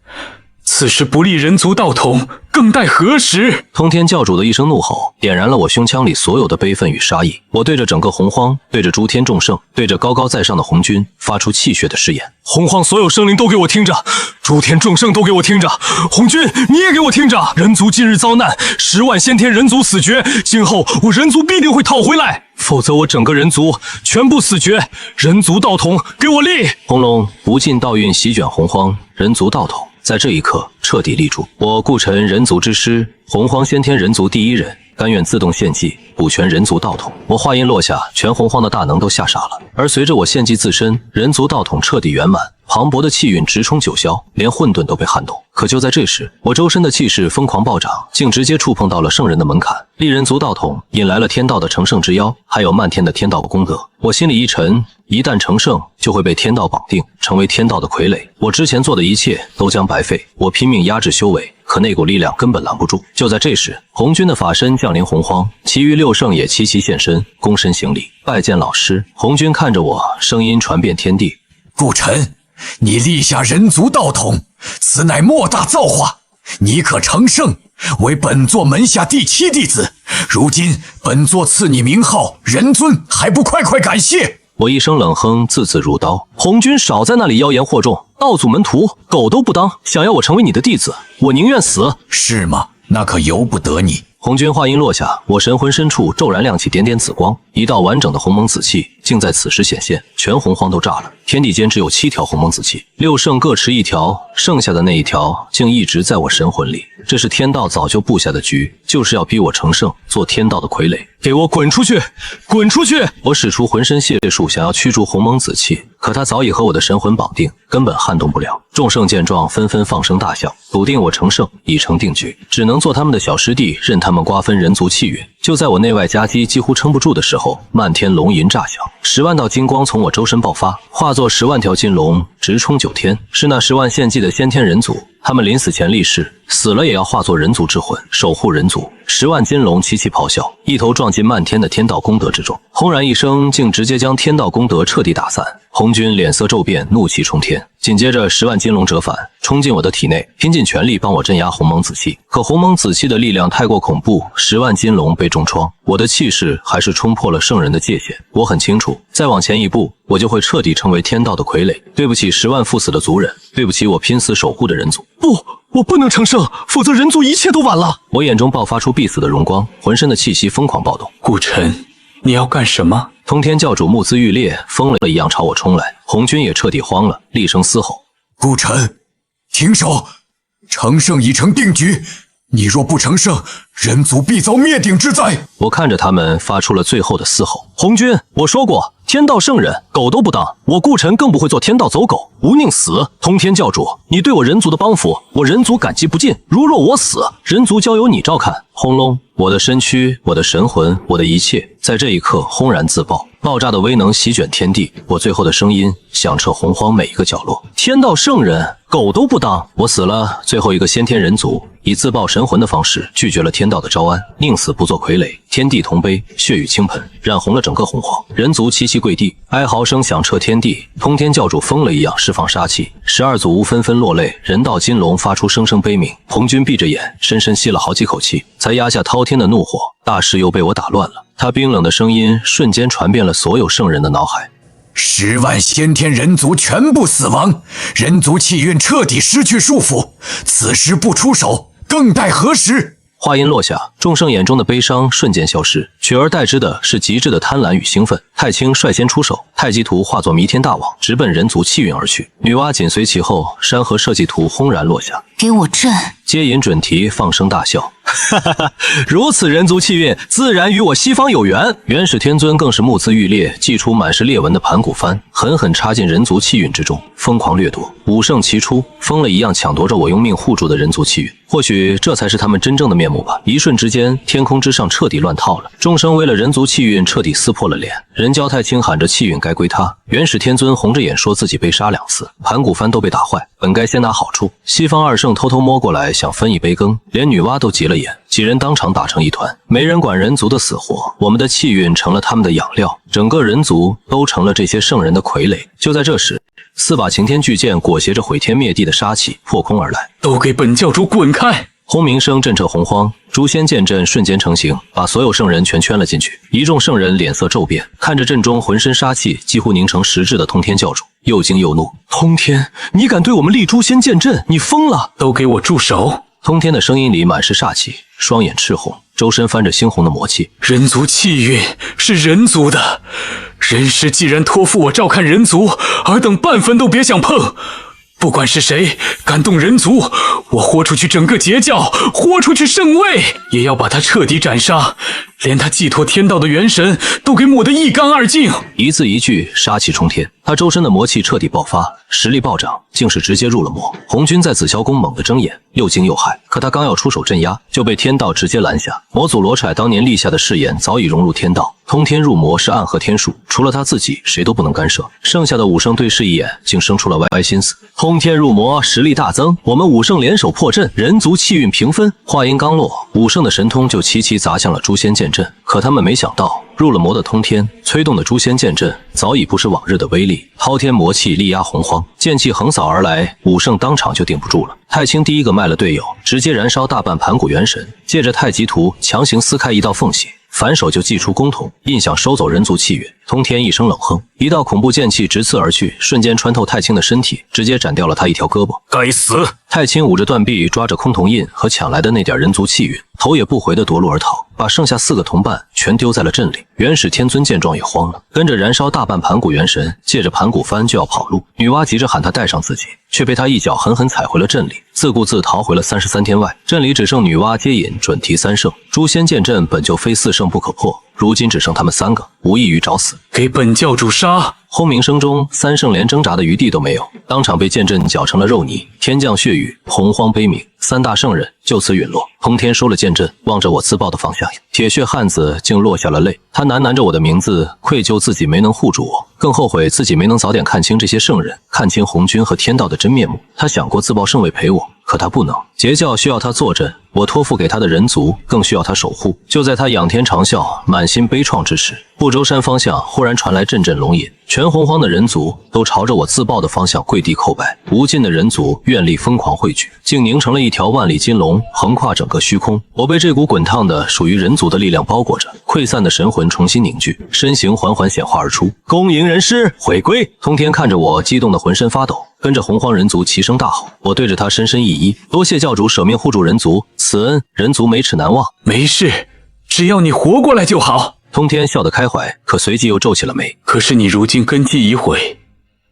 H: 此时不立人族道统，更待何时？
A: 通天教主的一声怒吼，点燃了我胸腔里所有的悲愤与杀意。我对着整个洪荒，对着诸天众圣，对着高高在上的红军，发出气血的誓言。
E: 洪荒所有生灵都给我听着，诸天众圣都给我听着，红军你也给我听着！人族今日遭难，10万先天人族死绝，今后我人族必定会讨回来，否则我整个人族全部死绝。人族道统给我立！
A: 轰隆，无尽道运席卷洪荒，人族道统在这一刻彻底立住。我顾晨，人族之师，洪荒先天人族第一人，甘愿自动献祭，补全人族道统。我话音落下，全洪荒的大能都吓傻了。而随着我献祭自身，人族道统彻底圆满，磅礴的气运直冲九霄，连混沌都被撼动。可就在这时，我周身的气势疯狂暴涨，竟直接触碰到了圣人的门槛。立人族道统引来了天道的成圣之妖，还有漫天的天道功德。我心里一沉，一旦成圣，就会被天道绑定，成为天道的傀儡。我之前做的一切都将白费。我拼命压制修为，可那股力量根本拦不住。就在这时，红军的法身降临洪荒，其余6圣也齐齐现身，躬身行礼，拜见老师。红军看着我，声音传遍天地：
G: 顾晨，你立下人族道统，此乃莫大造化，你可成圣，为本座门下第7弟子。如今本座赐你名号人尊，还不快快感谢！
A: 我一声冷哼，字字如刀。红军少在那里妖言惑众，道祖门徒狗都不当，想要我成为你的弟子，我宁愿死。
G: 是吗？那可由不得你。
A: 红军话音落下，我神魂深处骤然亮起点点紫光，一道完整的鸿蒙紫气竟在此时显现，全洪荒都炸了。天地间只有7条鸿蒙紫气，6圣各持1条，剩下的那1条竟一直在我神魂里。这是天道早就布下的局，就是要逼我成圣，做天道的傀儡。
E: 给我滚出去！滚出去！
A: 我使出浑身解数，想要驱逐鸿蒙紫气，可它早已和我的神魂绑定，根本撼动不了。众圣见状，纷纷放声大笑，笃定我成圣已成定局，只能做他们的小师弟，任他们瓜分人族气运。就在我内外夹击，几乎撑不住的时候，漫天龙吟炸响，10万道金光从我周身爆发，化作10万条金龙，直冲9天。是那10万献祭的先天人族，他们临死前立誓，死了也要化作人族之魂，守护人族。10万金龙齐齐咆哮，一头撞进漫天的天道功德之中，轰然一声，竟直接将天道功德彻底打散。红军脸色骤变，怒气冲天，紧接着10万金龙折返，冲进我的体内，拼尽全力帮我镇压鸿蒙紫气。可鸿蒙紫气的力量太过恐怖，10万金龙被重创，我的气势还是冲破了圣人的界限。我很清楚，再往前一步，我就会彻底成为天道的傀儡。对不起10万赴死的族人，对不起我拼死守护的人族。
E: 不，我不能成圣，否则人族一切都晚了。
A: 我眼中爆发出必死的荣光，浑身的气息疯狂暴动。
H: 顾晨，你要干什么？
A: 通天教主目眦欲裂，疯了一样朝我冲来。红军也彻底慌了，厉声嘶吼：
G: 顾晨，停手！成圣已成定局，你若不成圣，人族必遭灭顶之灾。
A: 我看着他们，发出了最后的嘶吼：红军，我说过，天道圣人，狗都不当。我顾晨更不会做天道走狗，吾宁死。通天教主，你对我人族的帮扶，我人族感激不尽。如若我死，人族交由你照看。轰隆！我的身躯，我的神魂，我的一切，在这一刻轰然自爆，爆炸的威能席卷天地。我最后的声音响彻洪荒每一个角落。天道圣人，狗都不当。我死了，最后一个先天人族以自爆神魂的方式拒绝了天道的招安，宁死不做傀儡。天地同悲，血雨倾盆，染红了整个洪荒。人族齐齐跪地，哀嚎声响彻天地。通天教主疯了一样释放杀气，12祖巫纷纷落泪，人道金龙发出声声悲鸣。红军闭着眼，深深吸了好几口气，才压下滔天的怒火。大势又被我打乱了，他冰冷的声音瞬间传遍了所有圣人的脑海。
G: 10万先天人族全部死亡，人族气运彻底失去束缚，此时不出手，更待何时？
A: 话音落下，众圣眼中的悲伤瞬间消失，取而代之的是极致的贪婪与兴奋。太清率先出手，太极图化作弥天大网，直奔人族气运而去。女娲紧随其后，山河设计图轰然落下。
I: 给我震！
A: 接引准提放声大笑，哈哈哈！如此人族气运，自然与我西方有缘。元始天尊更是目眦欲裂，祭出满是裂纹的盘古幡，狠狠插进人族气运之中，疯狂掠夺。五圣齐出，疯了一样抢夺着我用命护住的人族气运。或许这才是他们真正的面目吧。一瞬之间，天空之上彻底乱套了，众生为了人族气运彻底撕破了脸。人教太清喊着气运该归他，元始天尊红着眼说自己被杀2次，盘古幡都被打坏，本该先拿好处。西方二圣偷偷摸过来想分一杯羹，连女娲都急了眼，几人当场打成一团，没人管人族的死活，我们的气运成了他们的养料，整个人族都成了这些圣人的傀儡。就在这时，4把擎天巨剑裹挟着毁天灭地的杀气破空而来，
H: 都给本教主滚开！
A: 轰鸣声震彻洪荒，诛仙剑阵瞬间成型，把所有圣人全圈了进去。一众圣人脸色骤变，看着阵中浑身杀气几乎凝成实质的通天教主，又惊又怒。通天，你敢对我们立诛仙剑阵？你疯了！
H: 都给我住手！
A: 通天的声音里满是煞气，双眼赤红，周身翻着猩红的魔气。
H: 人族气运是人族的，人师既然托付我照看人族，尔等半分都别想碰。不管是谁敢动人族，我豁出去整个截教，豁出去圣位，也要把他彻底斩杀，连他寄托天道的元神都给抹得一干二净。
A: 一字一句，杀气冲天，他周身的魔气彻底爆发，实力暴涨，竟是直接入了魔。红军在紫霄宫猛地睁眼，又惊又骇，可他刚要出手镇压，就被天道直接拦下。魔祖罗刹当年立下的誓言早已融入天道，通天入魔是暗合天数，除了他自己，谁都不能干涉。剩下的5圣对视一眼，竟生出了歪心思。通天入魔，实力大增，我们5圣联手破阵，人族气运平分。话音刚落，5圣的神通就齐齐砸向了诛仙剑阵，可他们没想到，入了魔的通天催动的诛仙剑阵早已不是往日的威力，滔天魔气力压洪荒，剑气横扫而来，5圣当场就顶不住了。太清第一个卖了队友，直接燃烧大半盘古元神，借着太极图强行撕开一道缝隙，反手就祭出弓筒，印想收走人族气运。通天一声冷哼，一道恐怖剑气直刺而去，瞬间穿透太清的身体，直接斩掉了他一条胳膊。
B: 该死！
A: 太清捂着断臂，抓着空瞳印和抢来的那点人族气运，头也不回地夺路而逃，把剩下4个同伴全丢在了阵里。元始天尊见状也慌了，跟着燃烧大半盘古元神，借着盘古幡就要跑路。女娲急着喊他带上自己，却被他一脚狠狠踩回了阵里，自顾自逃回了33天外。阵里只剩女娲接引准提3圣，诛仙剑阵本就非4圣不可破，如今只剩他们3个，无异于找死。
H: 给本教主杀！
A: 轰鸣声中，3圣连挣扎的余地都没有，当场被剑阵搅成了肉泥。天降血雨，洪荒悲鸣，3大圣人就此陨落。通天收了剑阵，望着我自爆的方向，铁血汉子竟落下了泪。他喃喃着我的名字，愧疚自己没能护住我，更后悔自己没能早点看清这些圣人，看清红军和天道的真面目。他想过自爆圣位陪我，可他不能。截教需要他坐镇，我托付给他的人族更需要他守护。就在他仰天长啸，满心悲怆之时，不周山方向忽然传来阵阵龙吟，全洪荒的人族都朝着我自爆的方向跪地叩拜，无尽的人族愿力疯狂汇聚，竟凝成了一条万里金龙，横跨整个虚空。我被这股滚烫的属于人族的力量包裹着，溃散的神魂重新凝聚，身形缓缓显化而出。恭迎人师回归！通天看着我，激动的浑身发抖，跟着洪荒人族齐声大吼。我对着他深深一揖，多谢教主舍命护住人族，此恩人族没齿难忘。
H: 没事，只要你活过来就好。
A: 通天笑得开怀，可随即又皱起了眉。
H: 可是你如今根基已毁，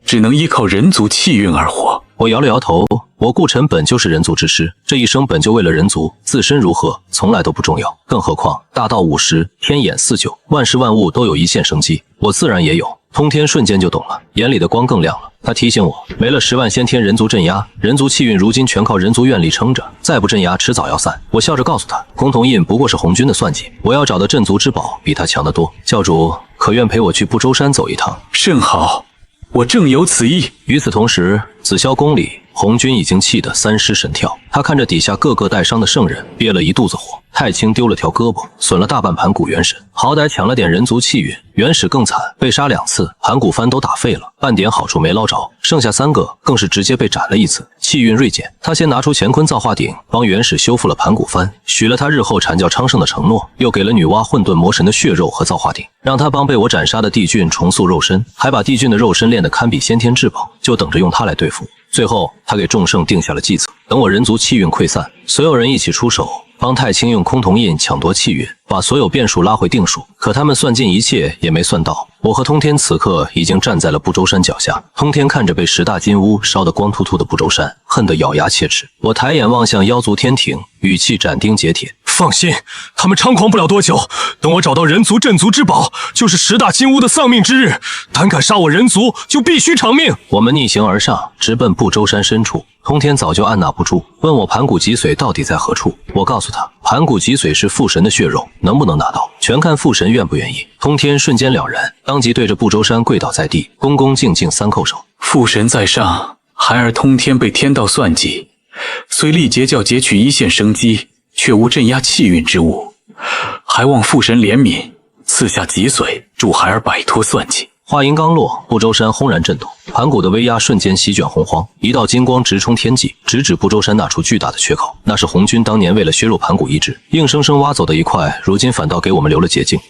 H: 只能依靠人族气运而活。
A: 我摇了摇头，我顾晨本就是人族之师，这一生本就为了人族，自身如何从来都不重要，更何况大道50，天眼49，万事万物都有一线生机，我自然也有。通天瞬间就懂了，眼里的光更亮了。他提醒我，没了10万先天人族镇压，人族气运如今全靠人族愿力撑着，再不镇压，迟早要散。我笑着告诉他，空铜印不过是红军的算计，我要找的镇族之宝比他强得多。教主可愿陪我去不周山走一趟？
H: 甚好，我正有此意。
A: 与此同时，紫霄宫里，红军已经气得3尸神跳。他看着底下个个带伤的圣人，憋了一肚子火。太清丢了条胳膊，损了大半盘古元神，好歹抢了点人族气运。元始更惨，被杀2次，盘古幡都打废了，半点好处没捞着。剩下3个更是直接被斩了1次，气运锐减。他先拿出乾坤造化鼎，帮元始修复了盘古幡，许了他日后阐教昌盛的承诺，又给了女娲混沌魔神的血肉和造化鼎，让他帮被我斩杀的帝俊重塑肉身，还把帝俊的肉身练得堪比先天至宝，就等着用它来对付。最后，他给众圣定下了计策，等我人族气运溃散，所有人一起出手，帮太清用空铜印抢夺气运，把所有变数拉回定数。可他们算尽一切也没算到，我和通天此刻已经站在了不周山脚下。通天看着被10大金乌烧得光秃秃的不周山，恨得咬牙切齿。我抬眼望向妖族天庭，语气斩钉截铁：
E: 放心，他们猖狂不了多久。等我找到人族镇族之宝，就是10大金乌的丧命之日。胆敢杀我人族，就必须偿命。
A: 我们逆行而上，直奔不周山深处。通天早就按捺不住，问我盘古脊髓到底在何处。我告诉他，盘古脊髓是父神的血肉，能不能拿到，全看父神愿不愿意。通天瞬间了然，当即对着不周山跪倒在地，恭恭敬敬3叩首。
H: 父神在上，孩儿通天被天道算计，虽历劫教截取1线生机，却无镇压气运之物，还望父神怜悯，赐下脊髓，助孩儿摆脱算计。
A: 话音刚落，不周山轰然震动，盘古的威压瞬间席卷洪荒，一道金光直冲天际，直指不周山那处巨大的缺口。那是红军当年为了削弱盘古意志，硬生生挖走的一块，如今反倒给我们留了捷径。